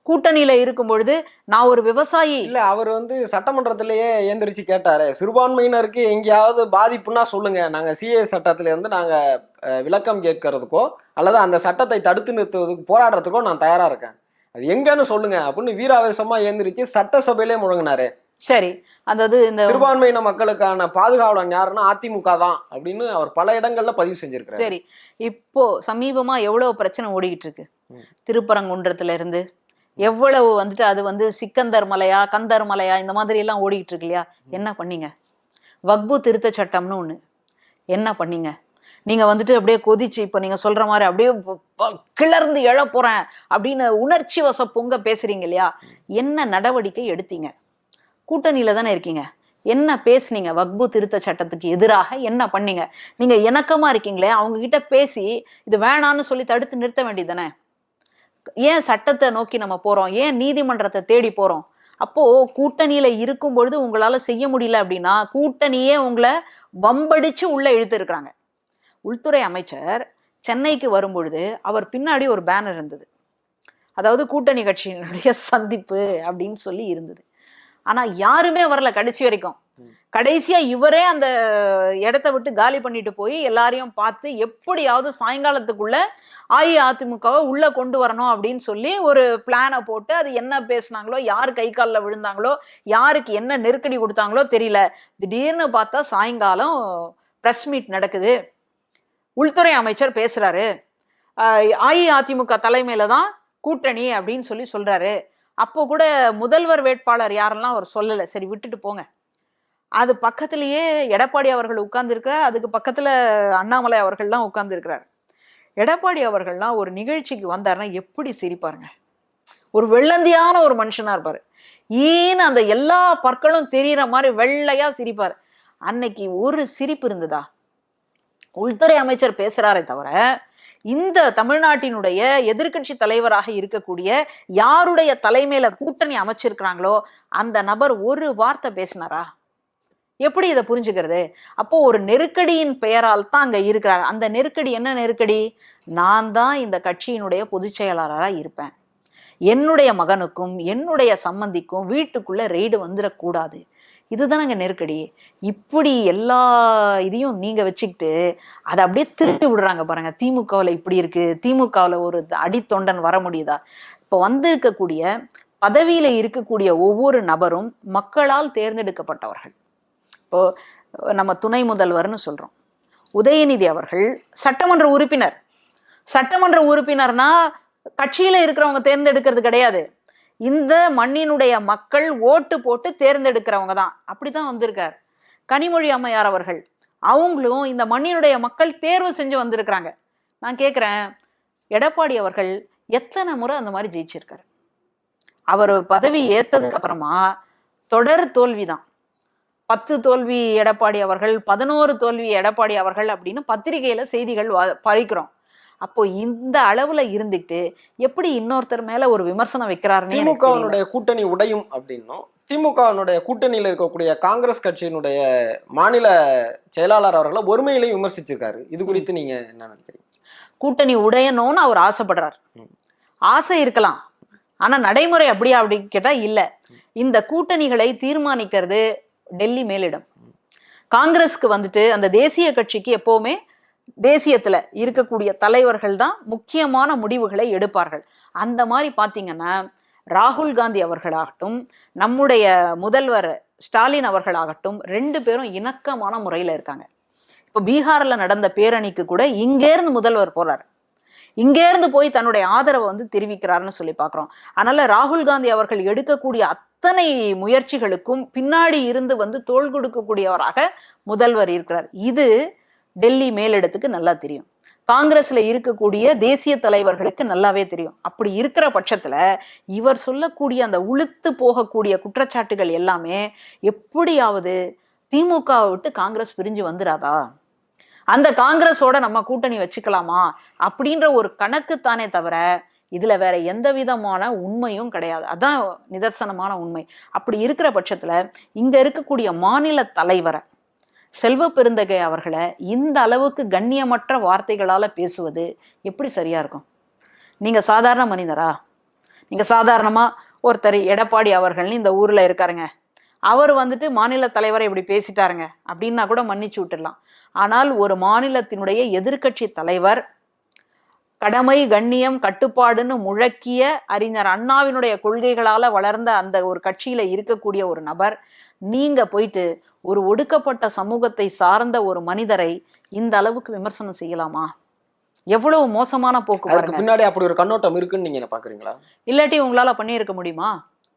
கூட்டணியில இருக்கும் பொழுது நான் ஒரு விவசாயி இல்ல, அவர் வந்து சட்டமன்றத்திலேயே ஏந்திரிச்சு கேட்டாரு, சிறுபான்மையினருக்கு எங்கேயாவது பாதிப்புன்னா சொல்லுங்க, நாங்க CA சட்டத்துல இருந்து நாங்க விளக்கம் கேட்கறதுக்கோ அல்லது அந்த சட்டத்தை தடுத்து நிறுத்துவதுக்கு போராடுறதுக்கோ நான் தயாரா இருக்கேன், அது எங்கன்னு சொல்லுங்க அப்படின்னு வீராவேசமா ஏந்திரிச்சு சட்டசபையிலே முழங்கினாரு. சரி, அதாவது இந்த சிறுபான்மையின மக்களுக்கான பாதுகாவலன் யாருன்னா அதிமுக தான் அப்படின்னு அவர் பல இடங்கள்ல பதிவு செஞ்சிருக்காரு. சரி, இப்போ சமீபமா எவ்வளவு பிரச்சனை ஓடிக்கிட்டு இருக்கு. திருப்பரங்குன்றத்துல இருந்து எவ்வளவு வந்துட்டு அது வந்து சிக்கந்தர் மலையா கந்தர் மலையா இந்த மாதிரி எல்லாம் ஓடிக்கிட்டு இருக்கு இல்லையா? என்ன பண்ணீங்க? வக்பு திருத்த சட்டம்னு ஒண்ணு என்ன பண்ணீங்க? நீங்க வந்துட்டு அப்படியே கொதிச்சு இப்ப நீங்க சொல்ற மாதிரி அப்படியே கிளர்ந்து எழ போறேன் அப்படின்னு உணர்ச்சி வச பொங்க பேசுறீங்க இல்லையா? என்ன நடவடிக்கை எடுத்தீங்க? கூட்டணியில தானே இருக்கீங்க. என்ன பேசுனீங்க? வக்பு திருத்த சட்டத்துக்கு எதிராக என்ன பண்ணீங்க? நீங்க இணக்கமா இருக்கீங்களே, அவங்க கிட்ட பேசி இது வேணான்னு சொல்லி தடுத்து நிறுத்த வேண்டியதானே? ஏன் சட்டத்தை நோக்கி நம்ம போறோம்? ஏன் நீதிமன்றத்தை தேடி போறோம்? அப்போ கூட்டணியில இருக்கும் பொழுது உங்களால செய்ய முடியல அப்படின்னா கூட்டணியே உங்களை வம்படிச்சு உள்ள இழுத்து இருக்கிறாங்க. உள்துறை அமைச்சர் சென்னைக்கு வரும்பொழுது அவர் பின்னாடி ஒரு பேனர் இருந்தது, அதாவது கூட்டணி கட்சியினுடைய சந்திப்பு அப்படின்னு சொல்லி இருந்தது. ஆனா யாருமே வரல கடைசி வரைக்கும். கடைசியா இவரே அந்த இடத்த விட்டு காலி பண்ணிட்டு போய் எல்லாரையும் பார்த்து எப்படியாவது சாயங்காலத்துக்குள்ள அஇஅதிமுகவை உள்ள கொண்டு வரணும் அப்படின்னு சொல்லி ஒரு பிளானை போட்டு அது என்ன பேசினாங்களோ, யார் கை காலில் விழுந்தாங்களோ, யாருக்கு என்ன நெருக்கடி கொடுத்தாங்களோ தெரியல. திடீர்னு பார்த்தா சாயங்காலம் பிரஸ் மீட் நடக்குது. உள்துறை அமைச்சர் பேசுறாரு, அஇஅதிமுக தலைமையில தான் கூட்டணி அப்படின்னு சொல்லி சொல்றாரு. அப்போ கூட முதல்வர் வேட்பாளர் யாரெல்லாம் அவர் சொல்லலை. சரி விட்டுட்டு போங்க. அது பக்கத்திலேயே எடப்பாடி அவர்கள் உட்கார்ந்து இருக்கிறார், அதுக்கு பக்கத்துல அண்ணாமலை அவர்கள்லாம் உட்கார்ந்து இருக்கிறார். எடப்பாடி அவர்கள்லாம் ஒரு நிகழ்ச்சிக்கு வந்தாருன்னா எப்படி சிரிப்பாருங்க. ஒரு வெள்ளந்தியான ஒரு மனுஷனா இருப்பாரு. ஈன்னு அந்த எல்லா பற்களும் தெரிகிற மாதிரி வெள்ளையா சிரிப்பார். அன்னைக்கு ஒரு சிரிப்பு இருந்ததா? உள்துறை அமைச்சர் பேசுறாரே தவிர இந்த தமிழ்நாட்டினுடைய எதிர்க்கட்சி தலைவராக இருக்கக்கூடிய யாருடைய தலைமையில கூட்டணி அமைச்சிருக்கிறாங்களோ அந்த நபர் ஒரு வார்த்தை பேசினாரா? எப்படி இதை புரிஞ்சுக்கிறது? அப்போ ஒரு நெருக்கடியின் பெயரால் தான் அங்க இருக்கிறார். அந்த நெருக்கடி என்ன நெருக்கடி? நான் தான் இந்த கட்சியினுடைய பொதுச் செயலாளராக இருப்பேன், என்னுடைய மகனுக்கும் என்னுடைய சம்பந்திக்கும் வீட்டுக்குள்ள ரெய்டு வந்துடக்கூடாது, இதுதானங்க நெருக்கடி. இப்படி எல்லா இதையும் நீங்க வச்சுக்கிட்டு அதை அப்படியே திருப்பி விடுறாங்க பாருங்க. திமுகவில் இப்படி இருக்கு, திமுகவில் ஒரு அடித்தொண்டன் வர முடியுதா? இப்போ வந்திருக்கக்கூடிய பதவியில இருக்கக்கூடிய ஒவ்வொரு நபரும் மக்களால் தேர்ந்தெடுக்கப்பட்டவர்கள். இப்போ நம்ம துணை முதல்வர்னு சொல்றோம். உதயநிதி அவர்கள் சட்டமன்ற உறுப்பினர். சட்டமன்ற உறுப்பினர்னா கட்சியில இருக்கிறவங்க தேர்ந்தெடுக்கிறது கிடையாது, இந்த மண்ணினுடைய மக்கள் ஓட்டு போட்டு தேர்ந்தெடுக்கிறவங்க தான். அப்படிதான் வந்திருக்கார். கனிமொழி அம்மையார் அவர்கள், அவங்களும் இந்த மண்ணினுடைய மக்கள் தேர்வு செஞ்சு வந்திருக்கிறாங்க. நான் கேட்குறேன், எடப்பாடி அவர்கள் எத்தனை முறை அந்த மாதிரி ஜெயிச்சிருக்காரு? அவர் பதவி ஏற்றதுக்கு அப்புறமா தொடர் தோல்விதான். 10 தோல்வி எடப்பாடி அவர்கள், 11 தோல்வி எடப்பாடி அவர்கள் அப்படின்னு பத்திரிகையில செய்திகள் படிக்கிறோம். அப்போ இந்த அளவுல இருந்துட்டு எப்படி இன்னொருத்தர் மேல ஒரு விமர்சனம் வைக்கிறாருன்னு திமுகவினுடைய கூட்டணி உடையும் அப்படின்னும், திமுகவினுடைய கூட்டணியில இருக்கக்கூடிய காங்கிரஸ் கட்சியினுடைய மாநில செயலாளர் அவர்களை ஒருமையிலையும் விமர்சிச்சிருக்காரு. இது குறித்து நீங்க என்ன நினைக்கிறீங்க? கூட்டணி உடையணும்னு அவர் ஆசைப்படுறார். ஆசை இருக்கலாம், ஆனா நடைமுறை அப்படியா அப்படின்னு கேட்டா இல்ல. இந்த கூட்டணிகளை தீர்மானிக்கிறது டெல்லி மேலிடம். காங்கிரஸ்க்கு வந்துட்டு அந்த தேசிய கட்சிக்கு எப்பவுமே தேசியத்துல இருக்கக்கூடிய தலைவர்கள் தான் முக்கியமான முடிவுகளை எடுப்பார்கள். அந்த மாதிரி பாத்தீங்கன்னா ராகுல் காந்தி அவர்களாகட்டும், நம்முடைய முதல்வர் ஸ்டாலின் அவர்களாகட்டும், 2 பேரும் இணக்கமான முறையில இருக்காங்க. இப்போ பீகார்ல நடந்த பேரணிக்கு கூட இங்கேருந்து முதல்வர் போறாரு, இங்கேருந்து போய் தன்னுடைய ஆதரவை வந்து தெரிவிக்கிறாருன்னு சொல்லி பார்க்குறோம். அதனால ராகுல் காந்தி அவர்கள் எடுக்கக்கூடிய அத்தனை முயற்சிகளுக்கும் பின்னாடி இருந்து வந்து தோள் கொடுக்கக்கூடியவராக முதல்வர் இருக்கிறார். இது டெல்லி மேலிடத்துக்கு நல்லா தெரியும், காங்கிரஸ்ல இருக்கக்கூடிய தேசிய தலைவர்களுக்கு நல்லாவே தெரியும். அப்படி இருக்கிற பட்சத்துல இவர் சொல்லக்கூடிய அந்த உளுத்து போகக்கூடிய குற்றச்சாட்டுகள் எல்லாமே எப்படியாவது திமுகவை விட்டு காங்கிரஸ் பிரிஞ்சு வந்துடாதா, அந்த காங்கிரஸோட நம்ம கூட்டணி வச்சுக்கலாமா அப்படின்ற ஒரு கணக்கு தானே தவிர இதுல வேற எந்த விதமான உண்மையும் கிடையாது. அதான் நிதர்சனமான உண்மை. அப்படி இருக்கிற பட்சத்துல இங்க இருக்கக்கூடிய மாநில தலைவரை செல்வ பெருந்தகை அவர்களை இந்த அளவுக்கு கண்ணியமற்ற வார்த்தைகளால பேசுவது எப்படி சரியா இருக்கும்? நீங்க சாதாரண மனிதரா? நீங்க சாதாரணமா ஒருத்தர் எடப்பாடி அவர்கள்னு இந்த ஊர்ல இருக்காருங்க, அவர் வந்துட்டு மாநில தலைவரை இப்படி பேசிட்டாருங்க அப்படின்னா கூட மன்னிச்சு விட்டுடலாம். ஆனால் ஒரு மாநிலத்தினுடைய எதிர்க்கட்சி தலைவர் கடமை, கண்ணியம், கட்டுப்பாடுன்னு முழக்கிய அறிஞர் அண்ணாவினுடைய கொள்கைகளால வளர்ந்த அந்த ஒரு கட்சியில இருக்கக்கூடிய ஒரு நபர், நீங்க போயிட்டு ஒரு ஒடுக்கப்பட்ட சமூகத்தை சார்ந்த ஒரு மனிதரை இந்த அளவுக்கு விமர்சனம் செய்யலாமா? எவ்வளவு மோசமான போக்கு அதுக்கு பாருங்க. பின்னாடி அப்படி ஒரு கண்ணோட்டம் இருக்குன்னு நீங்க என்ன பாக்குறீங்களா? இல்லாட்டி உங்களால பண்ணியிருக்க முடியுமா?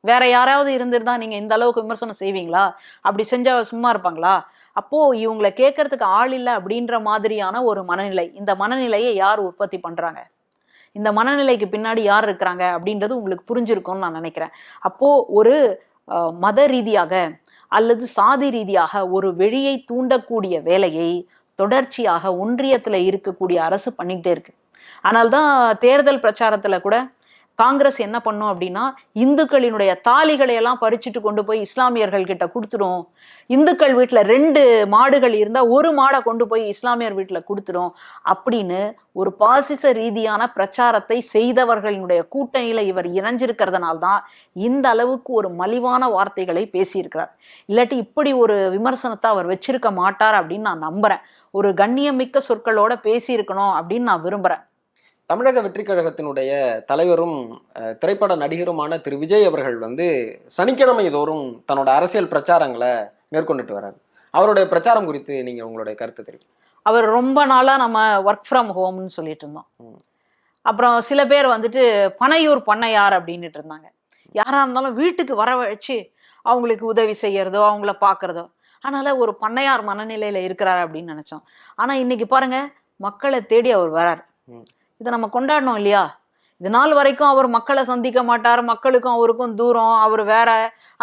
வேற யாராவது இருந்திருந்தா நீங்க இந்த அளவுக்கு விமர்சனம் செய்வீங்களா? அப்படி செஞ்சா சும்மா இருப்பாங்களா? அப்போ இவங்களை கேட்கறதுக்கு ஆள் இல்லை அப்படின்ற மாதிரியான ஒரு மனநிலை. இந்த மனநிலையை யார் உற்பத்தி பண்றாங்க? இந்த மனநிலைக்கு பின்னாடி யார் இருக்கிறாங்க அப்படின்றது உங்களுக்கு புரிஞ்சிருக்கும்னு நான் நினைக்கிறேன். அப்போ ஒரு மத ரீதியாக அல்லது சாதி ரீதியாக ஒரு வெளியை தூண்டக்கூடிய வேலையை தொடர்ச்சியாக ஒன்றியத்துல இருக்கக்கூடிய அரசு பண்ணிக்கிட்டே இருக்கு. ஆனால்தான் தேர்தல் பிரச்சாரத்துல கூட காங்கிரஸ் என்ன பண்ணும் அப்படின்னா, இந்துக்களினுடைய தாலிகளை எல்லாம் பறிச்சுட்டு கொண்டு போய் இஸ்லாமியர்கள் கிட்ட கொடுத்துடும். இந்துக்கள் வீட்டுல 2 மாடுகள் இருந்தா 1 மாடை கொண்டு போய் இஸ்லாமியர் வீட்டுல கொடுத்துடும் அப்படின்னு ஒரு பாசிச ரீதியான பிரச்சாரத்தை செய்தவர்களினுடைய கூட்டணியில இவர் இணைஞ்சிருக்கிறதுனால்தான் இந்த அளவுக்கு ஒரு மலிவான வார்த்தைகளை பேசியிருக்கிறார். இல்லாட்டி இப்படி ஒரு விமர்சனத்தை அவர் வச்சிருக்க மாட்டார் அப்படின்னு நான் நம்புறேன். ஒரு கண்ணியமிக்க சொற்களோட பேசியிருக்கணும் அப்படின்னு நான் விரும்புறேன். தமிழக வெற்றி கழகத்தினுடைய தலைவரும் திரைப்பட நடிகருமான திரு விஜய் அவர்கள் சனிக்கிழமை தோறும் தன்னோட அரசியல் பிரச்சாரங்களை மேற்கொண்டுட்டு வர்றாரு. அவருடைய பிரச்சாரம் குறித்து நீங்க உங்களுடைய கருத்து தெரியும்? அவர் ரொம்ப நாளா நம்ம ஒர்க் ஃப்ரம் ஹோம்னு சொல்லிட்டு இருந்தோம். அப்புறம் சில பேர் பனையூர் பண்ணையார் அப்படின்னுட்டு இருந்தாங்க. யாரா இருந்தாலும் வீட்டுக்கு வரவழைச்சு அவங்களுக்கு உதவி செய்யறதோ அவங்கள பாக்குறதோ, அதனால ஒரு பண்ணையார் மனநிலையில இருக்கிறாரு அப்படின்னு நினைச்சோம். ஆனா இன்னைக்கு பாருங்க, மக்களை தேடி அவர் வரார். இதை நம்ம கொண்டாடணும் இல்லையா? இது நாள் வரைக்கும் அவர் மக்களை சந்திக்க மாட்டார், மக்களுக்கும் அவருக்கும் தூரம், அவர் வேற,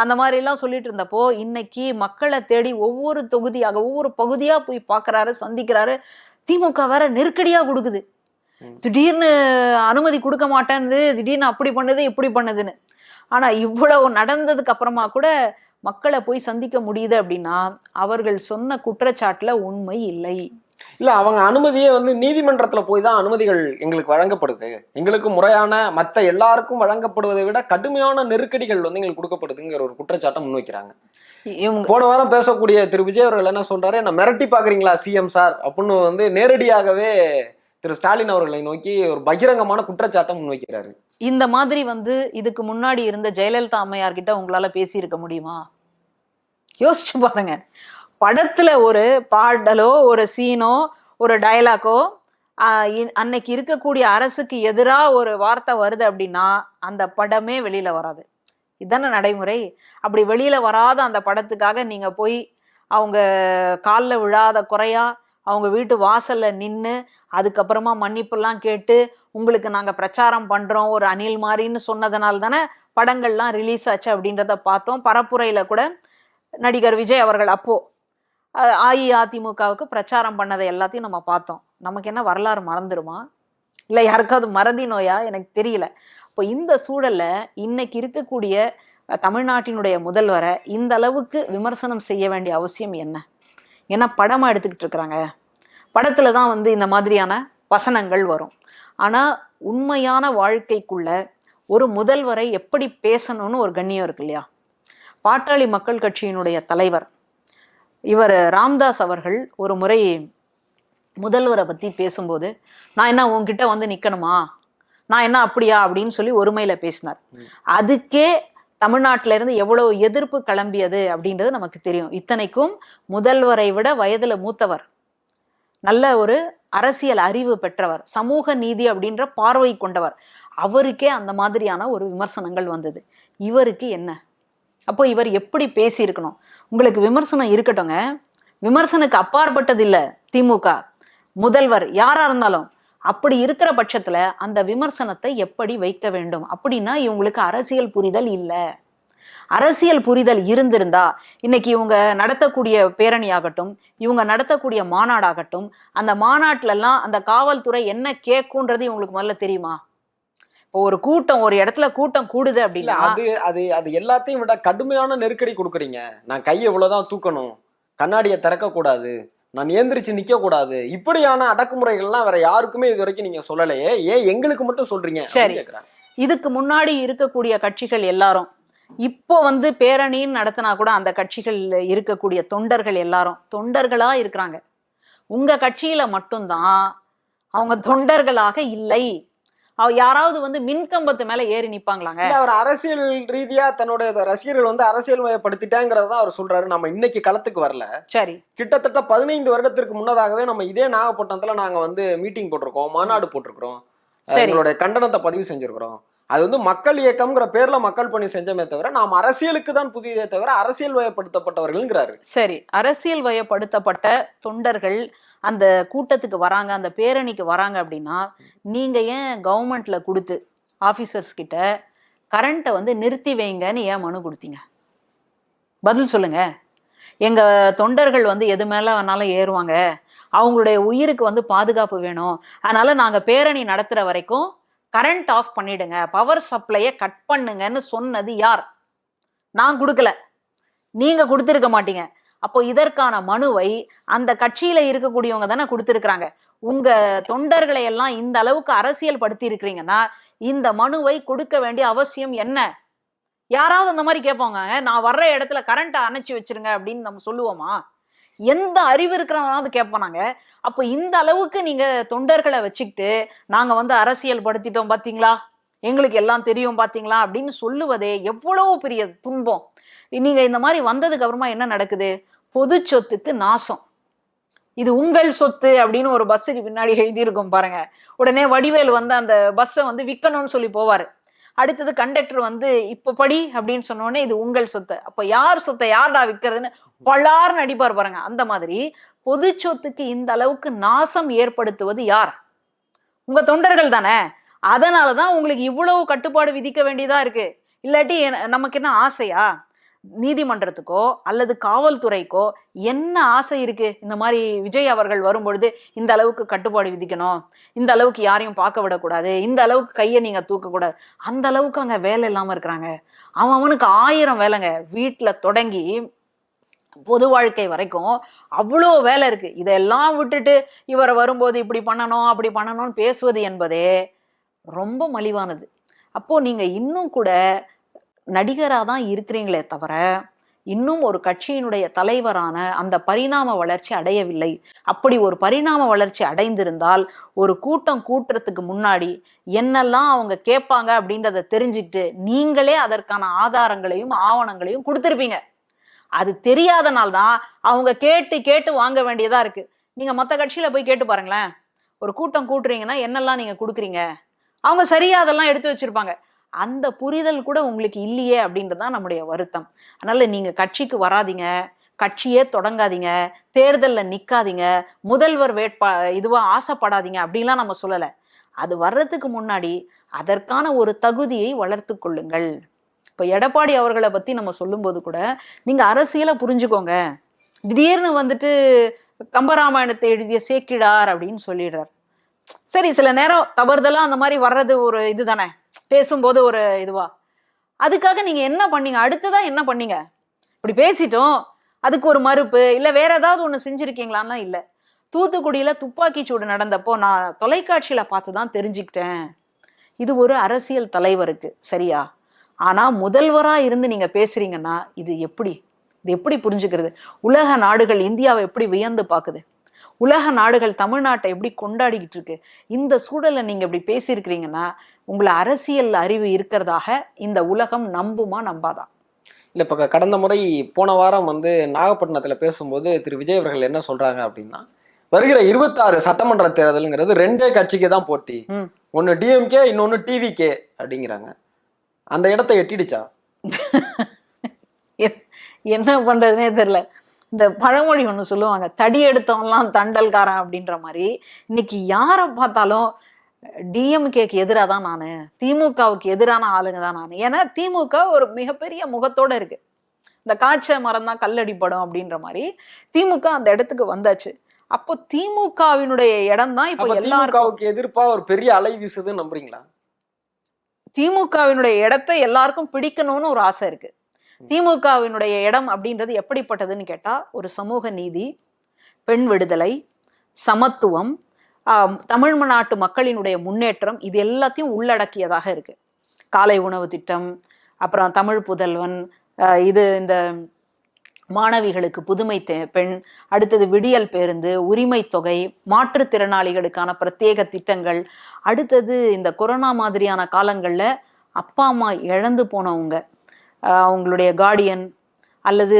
அந்த மாதிரி எல்லாம் சொல்லிட்டு இருந்தப்போ இன்னைக்கு மக்களை தேடி ஒவ்வொரு தொகுதியாக ஒவ்வொரு பகுதியா போய் பார்க்கறாரு, சந்திக்கிறாரு. திமுக வேற நெருக்கடியா கொடுக்குது. திடீர்னு அனுமதி கொடுக்க மாட்டேன்னு, திடீர்னு அப்படி பண்ணுது இப்படி பண்ணுதுன்னு. ஆனா இவ்வளவு நடந்ததுக்கு அப்புறமா கூட மக்களை போய் சந்திக்க முடியுது அப்படின்னா அவர்கள் சொன்ன குற்றச்சாட்டுல உண்மை இல்லை. இல்ல, அவங்க அனுமதியே நீதிமன்றத்துல போய் தான் அனுமதிகள் எங்களுக்கு வழங்கப்படுது, எங்களுக்கு முறையான மத்த எல்லாருக்கும் வழங்கப்படுவதை விட கடுமையான நெருக்கடிகள் எங்களுக்கு கொடுக்கப்படுதுங்கிற ஒரு குற்றச்சாட்டை முன்வைக்கிறாங்க. போன வாரம் பேசக்கூடிய திரு விஜய் அவர்கள் என்ன சொல்றாரு, என்ன மிரட்டி பாக்குறீங்களா சிஎம் சார் அப்படின்னு நேரடியாகவே திரு ஸ்டாலின் அவர்களை நோக்கி ஒரு பகிரங்கமான குற்றச்சாட்டை முன்வைக்கிறாரு. இந்த மாதிரி இதுக்கு முன்னாடி இருந்த ஜெயலலிதா அம்மையார் கிட்ட உங்களால பேசி இருக்க முடியுமா? யோசிச்சு பாருங்க. படத்துல ஒரு பாடலோ ஒரு சீனோ ஒரு டயலாக்கோ அன்னைக்கு இருக்கக்கூடிய அரசுக்கு எதிராக ஒரு வார்த்தை வருது அப்படின்னா அந்த படமே வெளியில வராது. இதுதானே நடைமுறை. அப்படி வெளியில வராத அந்த படத்துக்காக நீங்க போய் அவங்க காலில் விழாத குறையா அவங்க வீட்டு வாசல்ல நின்று அதுக்கப்புறமா மன்னிப்புலாம் கேட்டு உங்களுக்கு நாங்க பிரச்சாரம் பண்றோம் ஒரு அணில் மாதிரின்னு சொன்னதுனால தானே படங்கள்லாம் ரிலீஸ் ஆச்சு அப்படின்றத பார்த்தோம். பரப்புரையில கூட நடிகர் விஜய் அவர்கள் அப்போ அஇஅதிமுகவுக்கு பிரச்சாரம் பண்ணதை எல்லாத்தையும் நம்ம பார்த்தோம். நமக்கு என்ன வரலாறு மறந்துடுமா? இல்லை யாருக்காவது மறதி நோயா? எனக்கு தெரியல. இப்போ இந்த சூழல்ல இன்னைக்கு இருக்கக்கூடிய தமிழ்நாட்டினுடைய முதல்வரை இந்த அளவுக்கு விமர்சனம் செய்ய வேண்டிய அவசியம் என்ன? ஏன்னா படமா எடுத்துக்கிட்டு இருக்கிறாங்க. படத்துல தான் இந்த மாதிரியான வசனங்கள் வரும். ஆனா உண்மையான வாழ்க்கைக்குள்ள ஒரு முதல்வரை எப்படி பேசணும்னு ஒரு கண்ணியம் இருக்கு இல்லையா? பாட்டாளி மக்கள் கட்சியினுடைய தலைவர் இவர் ராம்தாஸ் அவர்கள் ஒரு முறை முதல்வரை பத்தி பேசும்போது, நான் என்ன உன்கிட்ட நிக்கணுமா, நான் என்ன அப்படியா அப்படின்னு சொல்லி ஒருமையில பேசினார். அதுக்கே தமிழ்நாட்டில இருந்து எவ்வளவு எதிர்ப்பு கிளம்பியது அப்படின்றது நமக்கு தெரியும். இத்தனைக்கும் முதல்வரை விட வயதுல மூத்தவர், நல்ல ஒரு அரசியல் அறிவு பெற்றவர், சமூக நீதி அப்படின்ற பார்வை கொண்டவர். அவருக்கே அந்த மாதிரியான ஒரு விமர்சனங்கள் வந்தது. இவருக்கு என்ன? அப்போ இவர் எப்படி பேசியிருக்கணும்? உங்களுக்கு விமர்சனம் இருக்கட்டுங்க, விமர்சனுக்கு அப்பாற்பட்டது இல்லை திமுக முதல்வர் யாரா இருந்தாலும். அப்படி இருக்கிற பட்சத்துல அந்த விமர்சனத்தை எப்படி வைக்க வேண்டும் அப்படின்னா இவங்களுக்கு அரசியல் புரிதல் இல்லை. அரசியல் புரிதல் இருந்திருந்தா இன்னைக்கு இவங்க நடத்தக்கூடிய பேரணியாகட்டும், இவங்க நடத்தக்கூடிய மாநாடாகட்டும், அந்த மாநாட்டுல எல்லாம் அந்த காவல்துறை என்ன கேட்கும்ன்றது இவங்களுக்கு முதல்ல தெரியுமா? இப்போ ஒரு கூட்டம் ஒரு இடத்துல கூட்டம் கூடுது அப்படின்னா அது அது அது எல்லாத்தையும் விட கடுமையான நெருக்கடி கொடுக்குறீங்க. நான் கையை இவ்வளவுதான் தூக்கணும், கண்ணாடியை திறக்க கூடாது, நான் ஏந்திரிச்சு நிக்க கூடாது, இப்படியான அடக்குமுறைகள்லாம் வேற யாருக்குமே இது வரைக்கும் நீங்க சொல்லலையே, ஏன் எங்களுக்கு மட்டும் சொல்றீங்க? சரி, இதுக்கு முன்னாடி இருக்கக்கூடிய கட்சிகள் எல்லாரும் இப்போ பேரணின்னு நடத்தினா கூட அந்த கட்சிகள் இருக்கக்கூடிய தொண்டர்கள் எல்லாரும் தொண்டர்களா இருக்கிறாங்க. உங்க கட்சியில மட்டும்தான் அவங்க தொண்டர்களாக இல்லை. யாராவது வந்து மின்கம்பத்து மேல ஏறி நிப்பாங்களாங்க? அவர் அரசியல் ரீதியா தன்னுடைய ரசிகர்கள் வந்து அரசியல் மயப்படுத்திட்டாங்கிறத அவர் சொல்றாரு. நம்ம இன்னைக்கு களத்துக்கு வரல. சரி, கிட்டத்தட்ட 15 வருடத்திற்கு முன்னதாகவே நம்ம இதே நாகப்பட்டினத்துல நாங்க வந்து மீட்டிங் போட்டிருக்கோம், மாநாடு போட்டிருக்கிறோம், எங்களுடைய கண்டனத்தை பதிவு செஞ்சிருக்கிறோம். அது வந்து மக்கள் இயக்கம்ங்கிற பேர்ல மக்கள் பணி செஞ்சமே தவிர நாம் அரசியலுக்கு தான் புதியதே தவிர அரசியல் வயப்படுத்தப்பட்டவர்கள்ங்கிறாரு. சரி, அரசியல் வயப்படுத்தப்பட்ட தொண்டர்கள் அந்த கூட்டத்துக்கு வராங்க, அந்த பேரணிக்கு வராங்க அப்படின்னா நீங்க ஏன் கவர்மெண்ட்ல கொடுத்து ஆபீசர்ஸ் கிட்ட கரண்ட்டை வந்து நிறுத்தி வைங்கன்னு ஏன் மனு கொடுத்தீங்க? பதில் சொல்லுங்க. எங்க தொண்டர்கள் வந்து எது மேல வேணாலும் ஏறுவாங்க, அவங்களுடைய உயிருக்கு வந்து பாதுகாப்பு வேணும், அதனால நாங்க பேரணி நடத்துற வரைக்கும் கரண்ட் ஆஃப் பண்ணிடுங்க, பவர் சப்ளையை கட் பண்ணுங்கன்னு சொன்னது யார்? நான் கொடுக்கல, நீங்க கொடுத்துருக்க மாட்டீங்க. அப்போ இதற்கான மனுவை அந்த கட்சியில இருக்கக்கூடியவங்க தானே கொடுத்துருக்குறாங்க. உங்க தொண்டர்களை எல்லாம் இந்த அளவுக்கு அரசியல் படுத்தி இருக்கிறீங்கன்னா இந்த மனுவை கொடுக்க வேண்டிய அவசியம் என்ன? யாராவது அந்த மாதிரி கேட்பாங்க, நான் வர்ற இடத்துல கரண்ட்டை அணைச்சி வச்சிருங்க அப்படின்னு நம்ம சொல்லுவோமா? எந்த அறிவு இருக்கிறவனாவது கேட்பானாங்க? அப்போ இந்த அளவுக்கு நீங்க தொண்டர்களை வச்சுக்கிட்டு நாங்க வந்து அரசியல் படுத்திட்டோம் பாத்தீங்களா, எங்களுக்கு எல்லாம் தெரியும் பாத்தீங்களா அப்படின்னு சொல்லுவதே எவ்வளவு பெரிய துன்பம். நீங்க இந்த மாதிரி வந்ததுக்கு அப்புறமா என்ன நடக்குது? பொது சொத்துக்கு நாசம். இது உங்கள் சொத்து அப்படின்னு ஒரு பஸ்ஸுக்கு பின்னாடி எழுதியிருக்கும் பாருங்க. உடனே வடிவேல் வந்து அந்த பஸ்ஸை வந்து விற்கணும்னு சொல்லி போவாரு. அடுத்தது கண்டக்டர் வந்து இப்ப படி அப்படின்னு சொன்னோடனே இது உங்கள் சொத்து. அப்ப யார் சொத்தை யார்டா விற்கிறதுன்னு பலார்னு அடிப்பார் பாருங்க. அந்த மாதிரி பொது சொத்துக்கு இந்த அளவுக்கு நாசம் ஏற்படுத்துவது யார்? உங்க தொண்டர்கள் தானே. அதனாலதான் உங்களுக்கு இவ்வளவு கட்டுப்பாடு விதிக்க வேண்டியதா இருக்கு. இல்லாட்டி நமக்கு என்ன ஆசையா? நீதிமன்றத்துக்கோ அல்லது காவல்துறைக்கோ என்ன ஆசை இருக்கு? இந்த மாதிரி விஜய் அவர்கள் வரும்பொழுது இந்த அளவுக்கு கட்டுப்பாடு விதிக்கணும், இந்த அளவுக்கு யாரையும் பார்க்க விடக்கூடாது, இந்த அளவுக்கு கையை நீங்க தூக்கக்கூடாது. அந்த அளவுக்கு அங்க வேலை இல்லாம இருக்கிறாங்க. அவனுக்கு 1000 வேலைங்க. வீட்டுல தொடங்கி பொது வாழ்க்கை வரைக்கும் அவ்வளோ வேலை இருக்கு. இதெல்லாம் விட்டுட்டு இவரை வரும்போது இப்படி பண்ணணும் அப்படி பண்ணணும்னு பேசுவது என்பதே ரொம்ப மலிவானது. அப்போ நீங்க இன்னும் கூட நடிகராக தான் இருக்கிறீங்களே தவிர இன்னும் ஒரு கட்சியினுடைய தலைவரான அந்த பரிணாம வளர்ச்சி அடையவில்லை. அப்படி ஒரு பரிணாம வளர்ச்சி அடைந்திருந்தால் ஒரு கூட்டம் கூட்டுறதுக்கு முன்னாடி என்னெல்லாம் அவங்க கேட்பாங்க அப்படின்றத தெரிஞ்சுக்கிட்டு நீங்களே அதற்கான ஆதாரங்களையும் ஆவணங்களையும் கொடுத்துருப்பீங்க. அது தெரியாதனால்தான் அவங்க கேட்டு கேட்டு வாங்க வேண்டியதா இருக்கு. நீங்க மற்ற கட்சியில போய் கேட்டு பாருங்களேன். ஒரு கூட்டம் கூட்டுறீங்கன்னா என்னெல்லாம் நீங்க கொடுக்குறீங்க, அவங்க சரியா அதெல்லாம் எடுத்து வச்சிருப்பாங்க. அந்த புரிதல் கூட உங்களுக்கு இல்லையே அப்படின்றதான் நம்முடைய வருத்தம். அதனால நீங்க கட்சிக்கு வராதீங்க, கட்சியே தொடங்காதீங்க, தேர்தலில் நிக்காதீங்க, முதல்வர் இதுவா ஆசைப்படாதீங்க அப்படின்லாம் நம்ம சொல்லல. அது வர்றதுக்கு முன்னாடி அதற்கான ஒரு தகுதியை வளர்த்து கொள்ளுங்கள். இப்போ எடப்பாடி அவர்களை பத்தி நம்ம சொல்லும்போது கூட நீங்க அரசியலை புரிஞ்சுக்கோங்க. திடீர்னு வந்துட்டு கம்பராமாயணத்தை எழுதிய சேக்கிழார் அப்படின்னு சொல்லிடுறார். சரி, சில நேரம் தவறுதலா அந்த மாதிரி வர்றது ஒரு இது தானே, பேசும்போது ஒரு இதுவா. அதுக்காக நீங்க என்ன பண்ணீங்க? அடுத்ததான் என்ன பண்ணீங்க? இப்படி பேசிட்டோம், அதுக்கு ஒரு மறுப்பு இல்லை வேற ஏதாவது ஒன்று செஞ்சிருக்கீங்களான்னா இல்லை. தூத்துக்குடியில துப்பாக்கி சூடு நடந்தப்போ நான் தொலைக்காட்சியில பார்த்து தான் தெரிஞ்சுக்கிட்டேன் இது ஒரு அரசியல் தலைவருக்கு சரியா. ஆனா முதல்வரா இருந்து நீங்க பேசுறீங்கன்னா இது எப்படி புரிஞ்சுக்கிறது? உலக நாடுகள் இந்தியாவை எப்படி வியந்து பார்க்குது, உலக நாடுகள் தமிழ்நாட்டை எப்படி கொண்டாடிக்கிட்டு இருக்கு. இந்த சூழலை நீங்க இப்படி பேசியிருக்கிறீங்கன்னா உங்களை அரசியல் அறிவு இருக்கிறதாக இந்த உலகம் நம்புமா நம்பாதா? இல்லை, இப்போ கடந்த முறை போன வாரம் வந்து நாகப்பட்டினத்தில் பேசும்போது திரு விஜய் அவர்கள் என்ன சொல்றாங்க அப்படின்னா, வருகிற 26 சட்டமன்ற தேர்தலுங்கிறது 2 கட்சிக்கு தான் போட்டி, ஒன்னு டிஎம்கே இன்னொன்னு டிவிகே அப்படிங்கிறாங்க. அந்த இடத்தை எட்டிடுச்சா? என்ன பண்றதுனே தெரியல. இந்த பழமொழி ஒண்ணு சொல்லுவாங்க, தடி எடுத்தவன்லாம் தண்டல்காரன் அப்படின்ற மாதிரி. இன்னைக்கு யாரை பார்த்தாலும் டிஎம்கேக்கு எதிராக தான் நான், திமுகவுக்கு எதிரான ஆளுங்க தான் நான். ஏன்னா திமுக ஒரு மிகப்பெரிய முகத்தோட இருக்கு. இந்த காய்ச்ச மரம் தான் கல்லடிப்படும் அப்படின்ற மாதிரி திமுக அந்த இடத்துக்கு வந்தாச்சு. அப்போ திமுகவினுடைய இடம் தான் இப்போ எல்லாருக்கும் எதிர்ப்பா ஒரு பெரிய அலை வீசுதுன்னு நம்புறீங்களா? திமுகவினுடைய இடத்தை எல்லாருக்கும் பிடிக்கணும்னு ஒரு ஆசை இருக்கு. திமுகவினுடைய இடம் அப்படின்றது எப்படிப்பட்டதுன்னு கேட்டா ஒரு சமூக நீதி, பெண் விடுதலை, சமத்துவம், தமிழ் நாட்டு மக்களினுடைய முன்னேற்றம், இது எல்லாத்தையும் உள்ளடக்கியதாக இருக்கு. காலை உணவு திட்டம், அப்புறம் தமிழ் புதல்வன், இது இந்த மாணவிகளுக்கு புதுமை பெண், அடுத்தது விடியல் பேருந்து, உரிமை தொகை, மாற்றுத்திறனாளிகளுக்கான பிரத்யேக திட்டங்கள், அடுத்தது இந்த கொரோனா மாதிரியான காலங்களில் அப்பா அம்மா இழந்து போனவங்க, அவங்களுடைய கார்டியன் அல்லது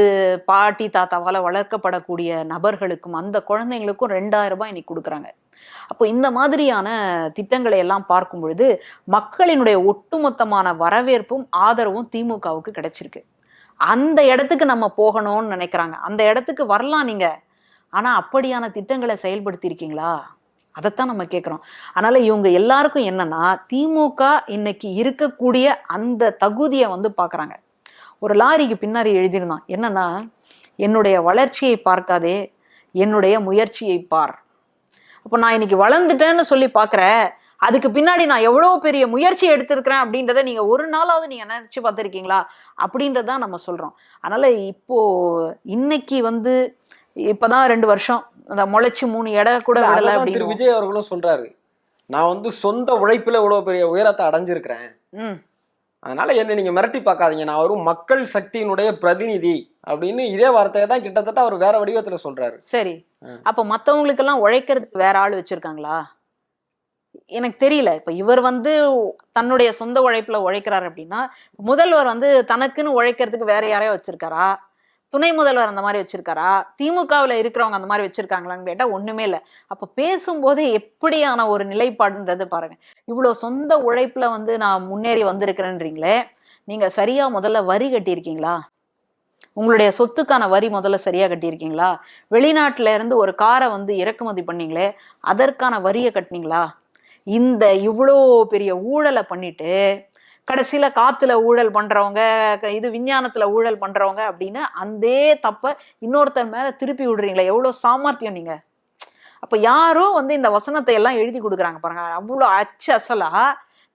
பாட்டி தாத்தாவால் வளர்க்கப்படக்கூடிய நபர்களுக்கும் அந்த குழந்தைங்களுக்கும் 2000 ரூபாய் இன்னைக்கு கொடுக்குறாங்க. அப்போ இந்த மாதிரியான திட்டங்களை எல்லாம் பார்க்கும் பொழுது மக்களினுடைய ஒட்டுமொத்தமான வரவேற்பும் ஆதரவும் திமுகவுக்கு கிடைச்சிருக்கு. அந்த இடத்துக்கு நம்ம போகணும்னு நினைக்கிறாங்க. அந்த இடத்துக்கு வரலாம் நீங்க, ஆனா அப்படியான திட்டங்களை செயல்படுத்தி இருக்கீங்களா? அதைத்தான் நம்ம கேட்குறோம். அதனால இவங்க எல்லாருக்கும் என்னன்னா, திமுக இன்னைக்கு இருக்கக்கூடிய அந்த தகுதியை வந்து பார்க்குறாங்க. ஒரு லாரிக்கு பின்னாடி எழுதியிருந்தான் என்னன்னா, என்னுடைய வளர்ச்சியை பார்க்காதே, என்னுடைய முயற்சியை பார். அப்போ நான் இன்னைக்கு வளர்ந்துட்டேன்னு சொல்லி பார்க்குற, அதுக்கு பின்னாடி நான் எவ்வளோ பெரிய முயற்சி எடுத்திருக்கிறேன் அப்படின்றத நீங்கள் ஒரு நாளாவது நீங்கள் நினச்சி பார்த்துருக்கீங்களா அப்படின்றதான் நம்ம சொல்கிறோம். அதனால் இன்னைக்கு வந்து இப்போதான் 2 வருஷம் அந்த முளைச்சி 3 எடை கூட விடலை அப்படின்னு திரு விஜய் அவர்களும் சொல்றாரு. நான் வந்து சொந்த உழைப்புல இவ்வளவு பெரிய உயரத்தை அடைஞ்சிருக்கிறேன், அதனால என்ன நீங்க மிரட்டி பார்க்காதீங்க, நான் ஒரு மக்கள் சக்தியினுடைய பிரதிநிதி அப்படின்னு இதே வார்த்தையை தான் கிட்டத்தட்ட அவர் வேற வடிவத்துல சொல்றாரு. சரி, அப்ப மத்தவங்களுக்கெல்லாம் உழைக்கிறதுக்கு வேற ஆள் வச்சிருக்காங்களா? எனக்கு தெரியல. இப்ப இவர் வந்து தன்னுடைய சொந்த உழைப்புல உழைக்கிறாரு அப்படின்னா, முதல்வர் வந்து தனக்குன்னு உழைக்கிறதுக்கு வேற யாரையோ வச்சிருக்காரா? துணை முதல்வர் அந்த மாதிரி வச்சிருக்காரா? திமுகவில் இருக்கிறவங்க அந்த மாதிரி வச்சிருக்காங்களான்னு கேட்டா ஒண்ணுமே இல்லை. அப்ப பேசும்போதே எப்படியான ஒரு நிலைப்பாடுன்றது பாருங்க. இவ்வளோ சொந்த உழைப்புல வந்து நான் முன்னேறி வந்திருக்கிறேன்றீங்களே, நீங்க சரியா முதல்ல வரி கட்டியிருக்கீங்களா? உங்களுடைய சொத்துக்கான வரி முதல்ல சரியா கட்டியிருக்கீங்களா? வெளிநாட்டுல இருந்து ஒரு காரை வந்து இறக்குமதி பண்ணீங்களே, அதற்கான வரியை கட்டினீங்களா? இந்த இவ்வளோ பெரிய ஊழலை பண்ணிட்டு கடைசியில காத்துல ஊழல் பண்றவங்க, இது விஞ்ஞானத்துல ஊழல் பண்றவங்க அப்படின்னு அந்த தப்ப இன்னொருத்தர் மேல திருப்பி விடுறீங்களா? எவ்வளவு சாமர்த்தியம் நீங்க! அப்ப யாரோ வந்து இந்த வசனத்தை எல்லாம் எழுதி கொடுக்குறாங்க பாருங்க, அவ்வளோ அச்சு அசலா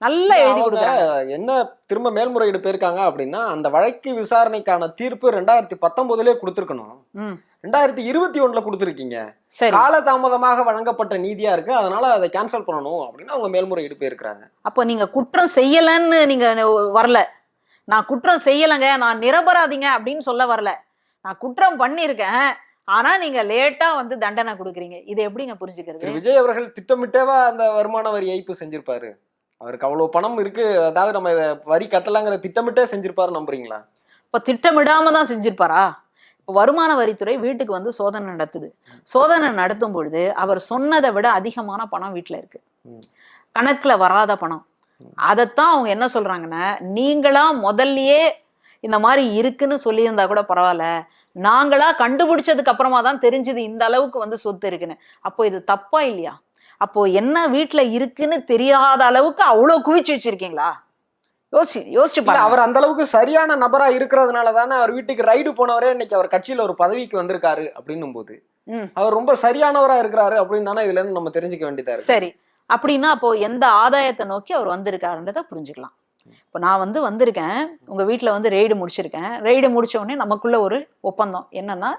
நல்லா எழுதி கொடுக்குறாங்க. என்ன திரும்ப மேல்முறையீடு போயிருக்காங்க அப்படின்னா, அந்த வழக்கு விசாரணைக்கான தீர்ப்பு 2019 கொடுத்திருக்கணும், 2021 கொடுத்திருக்கீங்க. காலதாமதமாக வழங்கப்பட்ட நீதியா இருக்கு, அதனால அதை கேன்சல் பண்ணணும் அப்படின்னு அவங்க மேல்முறையீடு போயிருக்காங்க. அப்போ நீங்க குற்றம் செய்யலன்னு நீங்க வரல, நான் குற்றம் செய்யலைங்க, நான் நிரபராதிங்க அப்படின்னு சொல்ல வரல, நான் குற்றம் பண்ணியிருக்கேன், ஆனா நீங்க லேட்டா வந்து தண்டனை கொடுக்குறீங்க. இது எப்படிங்க புரிஞ்சுக்கிறது? விஜய் அவர்கள் திட்டமிட்டேவா அந்த வருமான வரி ஏய்ப்பு செஞ்சிருப்பாரு? அவருக்கு அவ்வளவு பணம் இருக்கு, அதாவது நம்ம வரி கட்டலாங்கிற திட்டமிட்டே செஞ்சிருப்பாரு நம்புறீங்களா? இப்ப திட்டமிடாம தான் செஞ்சிருப்பாரா? இப்போ வருமான வரித்துறை வீட்டுக்கு வந்து சோதனை நடத்துது. சோதனை நடத்தும் பொழுது அவர் சொன்னதை விட அதிகமான பணம் வீட்டுல இருக்கு, கணக்குல வராத பணம். அதைத்தான் அவங்க என்ன சொல்றாங்கன்னா, நீங்களா முதல்லயே இந்த மாதிரி இருக்குன்னு சொல்லியிருந்தா கூட பரவாயில்ல, நாங்களா கண்டுபிடிச்சதுக்கு அப்புறமா தான் தெரிஞ்சது இந்த அளவுக்கு வந்து சொத்து இருக்குன்னு. அப்போ இது தப்பா இல்லையா? அப்போ என்ன வீட்டுல இருக்குன்னு தெரியாத அளவுக்கு அவ்வளவு குவிச்சு வச்சிருக்கீங்களா? யோசிச்சு பாருங்க. அவர் அந்த அளவுக்கு சரியான நபரா இருக்கிறதுனால தானே அவர் வீட்டுக்கு ரைடு போனவரே இன்னைக்கு அவர் கட்சியில ஒரு பதவிக்கு வந்திருக்காரு. அப்படின்னும் போது அவர் ரொம்ப சரியானவரா இருக்கிறாரு அப்படின்னு தானே இதுல இருந்து நம்ம தெரிஞ்சுக்க வேண்டியதா இருக்கு. சரி, அப்படின்னா அப்போ எந்த ஆதாயத்தை நோக்கி அவர் வந்திருக்காருன்றத புரிஞ்சுக்கலாம். இப்போ நான் வந்து வந்திருக்கேன், உங்க வீட்டுல வந்து ரெய்டு முடிச்சிருக்கேன். ரெய்டு முடிச்ச உடனே நமக்குள்ள ஒரு ஒப்பந்தம் என்னன்னா,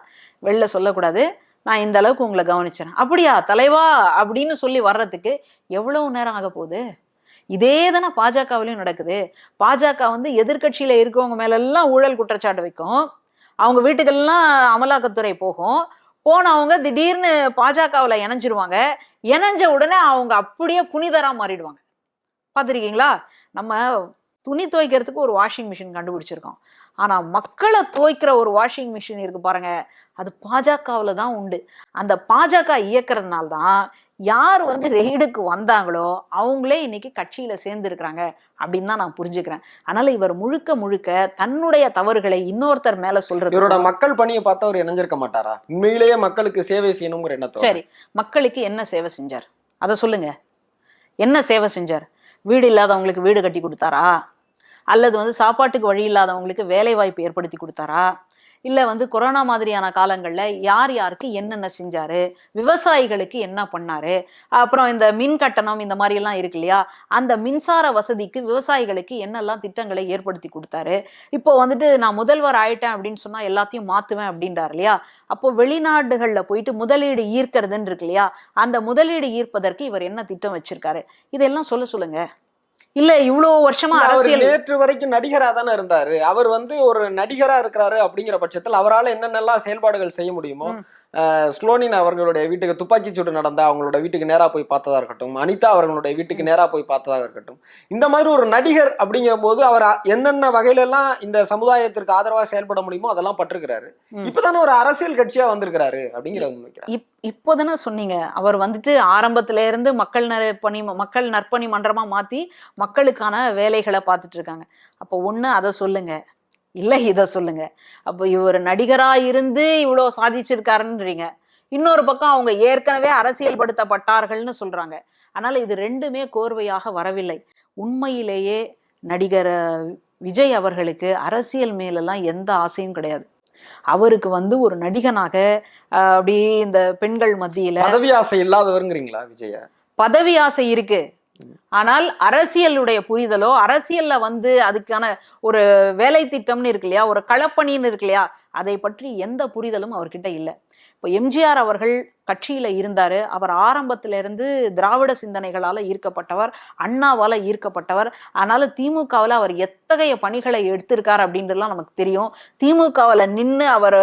வெளில சொல்லக்கூடாது, நான் இந்த அளவுக்கு உங்களை கவனிச்சேன். அப்படியா தலைவா அப்படின்னு சொல்லி வர்றதுக்கு எவ்வளவு நேரம் ஆக போகுது? இதே தானே பாஜகவிலையும் நடக்குது. பாஜக வந்து எதிர்கட்சியில இருக்கவங்க மேல எல்லாம் ஊழல் குற்றச்சாட்டு வைக்கும், அவங்க வீட்டுக்கெல்லாம் அமலாக்கத்துறை போகும், போனவங்க திடீர்னு பாஜகவில் இணைஞ்சிருவாங்க. இணைஞ்ச உடனே அவங்க அப்படியே புனிதரா மாறிடுவாங்க. பார்த்துருக்கீங்களா? நம்ம துணி துவைக்கிறதுக்கு ஒரு வாஷிங் மிஷின் கண்டுபிடிச்சிருக்கோம், ஆனா மக்களை துவைக்கிற ஒரு வாஷிங் மிஷின் இருக்கு பாருங்க, அது பாஜகவில் தான் உண்டு. அந்த பாஜக இயக்கிறதுனால தான் யார் வந்து ரெய்டுக்கு வந்தாங்களோ அவங்களே இன்னைக்கு கட்சியில சேர்ந்துருக்கிறாங்க அப்படின்னு தான் நான் புரிஞ்சுக்கிறேன். அதனால இவர் முழுக்க முழுக்க தன்னுடைய தவறுகளை இன்னொருத்தர் மேல சொல்றது. இவரோட மக்கள் பணியை பார்த்து அவர் இணைஞ்சிருக்க மாட்டாரா? உண்மையிலேயே மக்களுக்கு சேவை செய்யணுங்கிற எண்ணத்தோட. சரி, மக்களுக்கு என்ன சேவை செஞ்சார் அதை சொல்லுங்க. என்ன சேவை செஞ்சார்? வீடு இல்லாதவங்களுக்கு வீடு கட்டி கொடுத்தாரா? அல்லது வந்து சாப்பாட்டுக்கு வழி இல்லாதவங்களுக்கு வேலை வாய்ப்பு ஏற்படுத்தி கொடுத்தாரா? இல்லை வந்து கொரோனா மாதிரியான காலங்களில் யார் யாருக்கு என்னென்ன செஞ்சாரு? விவசாயிகளுக்கு என்ன பண்ணாரு? அப்புறம் இந்த மின் கட்டணம் இந்த மாதிரிலாம் இருக்கு இல்லையா, அந்த மின்சார வசதிக்கு விவசாயிகளுக்கு என்னெல்லாம் திட்டங்களை ஏற்படுத்தி கொடுத்தாரு? இப்போ வந்துட்டு நான் முதல்வர் ஆயிட்டேன் அப்படின்னு சொன்னா எல்லாத்தையும் மாத்துவேன் அப்படின்றாரு இல்லையா, அப்போ வெளிநாடுகளில் போயிட்டு முதலீடு ஈர்க்கிறதுன்னு இருக்கு இல்லையா, அந்த முதலீடு ஈர்ப்பதற்கு இவர் என்ன திட்டம் வச்சிருக்காரு? இதெல்லாம் சொல்லுங்க. இல்ல இவ்வளோ வருஷமா அவர் அரசியல் நேற்று வரைக்கும் நடிகரா தானே இருந்தாரு. அவர் ஒரு நடிகரா இருக்கிறாரு அப்படிங்கிற பட்சத்தில் அவரால் என்னென்னலாம் செயல்பாடுகள் செய்ய முடியுமோ, ஸ்லோனின் அவர்களுடைய வீட்டுக்கு துப்பாக்கி சூடு நடந்தா அவங்களோட வீட்டுக்கு நேரா போய் பார்த்ததா இருக்கட்டும், அனிதா அவர்களுடைய வீட்டுக்கு நேரா போய் பார்த்ததாக இருக்கட்டும், இந்த மாதிரி ஒரு நடிகர் அப்படிங்கிற போது அவர் என்னென்ன வகையில எல்லாம் இந்த சமுதாயத்திற்கு ஆதரவா செயல்பட முடியுமோ அதெல்லாம் பட்டிருக்கிறாரு. இப்பதானே ஒரு அரசியல் கட்சியா வந்திருக்கிறாரு அப்படிங்கிறத இப்போதானே சொன்னீங்க. அவர் ஆரம்பத்துல இருந்து மக்கள் நற்பணி மன்றமா மாத்தி மக்களுக்கான வேலைகளை பார்த்துட்டு இருக்காங்க. அப்போ ஒண்ணு அதை சொல்லுங்க, இல்ல இதை சொல்லுங்க. அப்போ இவர் நடிகரா இருந்து இவ்வளோ சாதிச்சிருக்காருன்றீங்க, இன்னொரு பக்கம் அவங்க ஏற்கனவே அரசியல் படுத்தப்பட்டார்கள்னு சொல்றாங்க. அதனால இது ரெண்டுமே கோர்வையாக வரவில்லை. உண்மையிலேயே நடிகர் விஜய் அவர்களுக்கு அரசியல் மேலெல்லாம் எந்த ஆசையும் கிடையாது. அவருக்கு ஒரு நடிகனாக அப்படி இந்த பெண்கள் மத்தியில பதவி ஆசை இல்லாதவருங்கிறீங்களா விஜய? பதவி ஆசை இருக்கு, ஆனால் அரசியலுடைய புரிதலோ அரசியல்ல அதுக்கான ஒரு வேலை திட்டம்னு இருக்கு இல்லையா, ஒரு களப்பணின்னு இருக்கு இல்லையா, அதை பற்றி எந்த புரிதலும் அவர்கிட்ட இல்லை. இப்போ எம்ஜிஆர் அவர்கள் கட்சியில இருந்தாரு. அவர் ஆரம்பத்தில இருந்து திராவிட சிந்தனைகளால ஈர்க்கப்பட்டவர், அண்ணாவால ஈர்க்கப்பட்டவர். அதனால திமுகவில் அவர் எத்தகைய பணிகளை எடுத்திருக்கார் அப்படின்றதுலாம் நமக்கு தெரியும். திமுகவில் நின்று அவர்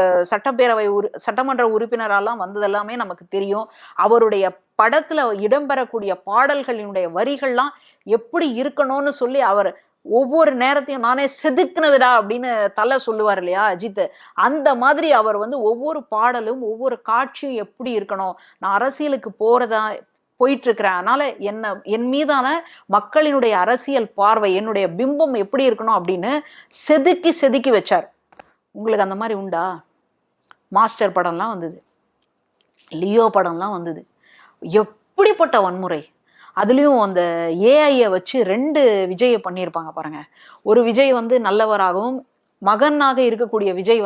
சட்டமன்ற உறுப்பினரெல்லாம் வந்ததெல்லாமே நமக்கு தெரியும். அவருடைய படத்துல இடம்பெறக்கூடிய பாடல்களினுடைய வரிகள்லாம் எப்படி இருக்கணும்னு சொல்லி அவர் ஒவ்வொரு நேரத்தையும் நானே செதுக்குனதுடா அப்படின்னு தலை சொல்லுவார் இல்லையா அஜித், அந்த மாதிரி அவர் ஒவ்வொரு பாடலும் ஒவ்வொரு காட்சியும் எப்படி இருக்கணும், நான் அரசியலுக்கு போயிட்டு இருக்கிறேன், அதனால என் மீதான மக்களினுடைய அரசியல் பார்வை, என்னுடைய பிம்பம் எப்படி இருக்கணும் அப்படின்னு செதுக்கி வச்சார். உங்களுக்கு அந்த மாதிரி உண்டா? மாஸ்டர் படம்லாம் வந்தது, லியோ படம்லாம் வந்தது, எப்படிப்பட்ட வன்முறை! அதுலேயும் அந்த ஏஐயை வச்சு 2 விஜயை பண்ணியிருப்பாங்க பாருங்க. ஒரு விஜய் நல்லவராகவும், மகனாக இருக்கக்கூடிய விஜய்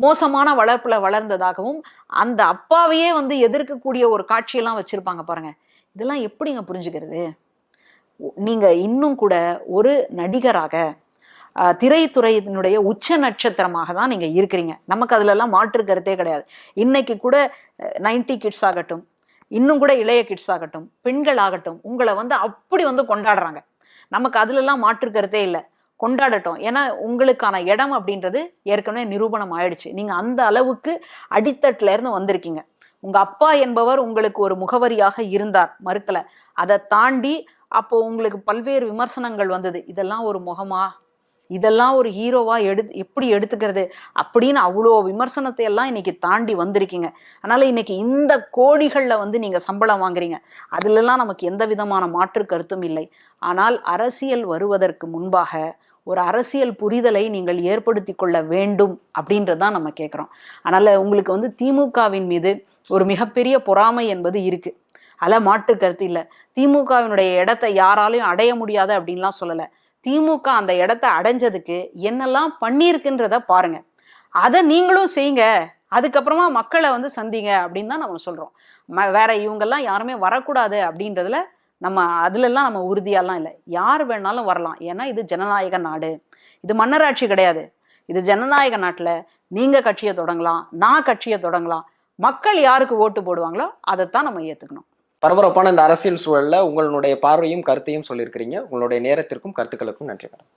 மோசமான வளர்ப்புல வளர்ந்ததாகவும், அந்த அப்பாவையே எதிர்க்கக்கூடிய ஒரு காட்சியெல்லாம் வச்சிருப்பாங்க பாருங்க. இதெல்லாம் எப்படிங்க புரிஞ்சுக்கிறது? நீங்க இன்னும் கூட ஒரு நடிகராக திரைத்துறையினுடைய உச்ச நட்சத்திரமாக தான் நீங்க இருக்கிறீங்க. நமக்கு அதுல எல்லாம் மாற்று கருத்தே கிடையாது. இன்னைக்கு கூட 90 கிட்ஸ் ஆகட்டும், இன்னும் கூட இளைய கிட்ஸ் ஆகட்டும், பெண்கள் ஆகட்டும், உங்களை அப்படி கொண்டாடுறாங்க. நமக்கு அதுலலாம் மாற்று கருத்தே இல்லை, கொண்டாடட்டும். ஏன்னா உங்களுக்கான இடம் அப்படின்றது ஏற்கனவே நிரூபணம் ஆயிடுச்சு. நீங்க அந்த அளவுக்கு அடித்தட்டுல இருந்து வந்திருக்கீங்க. உங்க அப்பா என்பவர் உங்களுக்கு ஒரு முகவரியாக இருந்தார், மறுக்கல. அதை தாண்டி அப்போ உங்களுக்கு பல்வேறு விமர்சனங்கள் வந்தது. இதெல்லாம் ஒரு முகமா, இதெல்லாம் ஒரு ஹீரோவா எப்படி எடுத்துக்கிறது அப்படின்னு அவ்வளோ விமர்சனத்தை எல்லாம் இன்னைக்கு தாண்டி வந்திருக்கீங்க. அதனால இன்னைக்கு இந்த கோடிகளில் நீங்க சம்பளம் வாங்குறீங்க. அதுலலாம் நமக்கு எந்த விதமான மாற்று கருத்தும் இல்லை. ஆனால் அரசியல் வருவதற்கு முன்பாக ஒரு அரசியல் புரிதலை நீங்கள் ஏற்படுத்தி கொள்ள வேண்டும் அப்படின்றதான் நம்ம கேட்குறோம். அதனால உங்களுக்கு திமுகவின் மீது ஒரு மிகப்பெரிய பொறாமை என்பது இருக்கு, அதில் மாற்று கருத்து இல்லை. திமுகவினுடைய இடத்தை யாராலையும் அடைய முடியாது அப்படின்லாம் சொல்லலை. திமுக அந்த இடத்தை அடைஞ்சதுக்கு என்னெல்லாம் பண்ணியிருக்குன்றத பாருங்க, அதை நீங்களும் செய்யுங்க. அதுக்கப்புறமா மக்களை சந்திங்க அப்படின்னு தான் நம்ம சொல்றோம். வேற இவங்கெல்லாம் யாருமே வரக்கூடாது அப்படின்றதுல அதுலெல்லாம் நம்ம உறுதியாலாம் இல்லை. யார் வேணாலும் வரலாம். ஏன்னா இது ஜனநாயக நாடு, இது மன்னராட்சி கிடையாது. இது ஜனநாயக நாட்டில் நீங்க கட்சியை தொடங்கலாம், நான் கட்சியை தொடங்கலாம். மக்கள் யாருக்கு ஓட்டு போடுவாங்களோ அதைத்தான் நம்ம ஏற்றுக்கணும். பரபரப்பான இந்த அரசியல் சூழல்ல உங்களுடைய பார்வையும் கருத்தையும் சொல்லியிருக்கிறீங்க. உங்களுடைய நேரத்திற்கும் கருத்துக்களுக்கும் நன்றி மேடம்.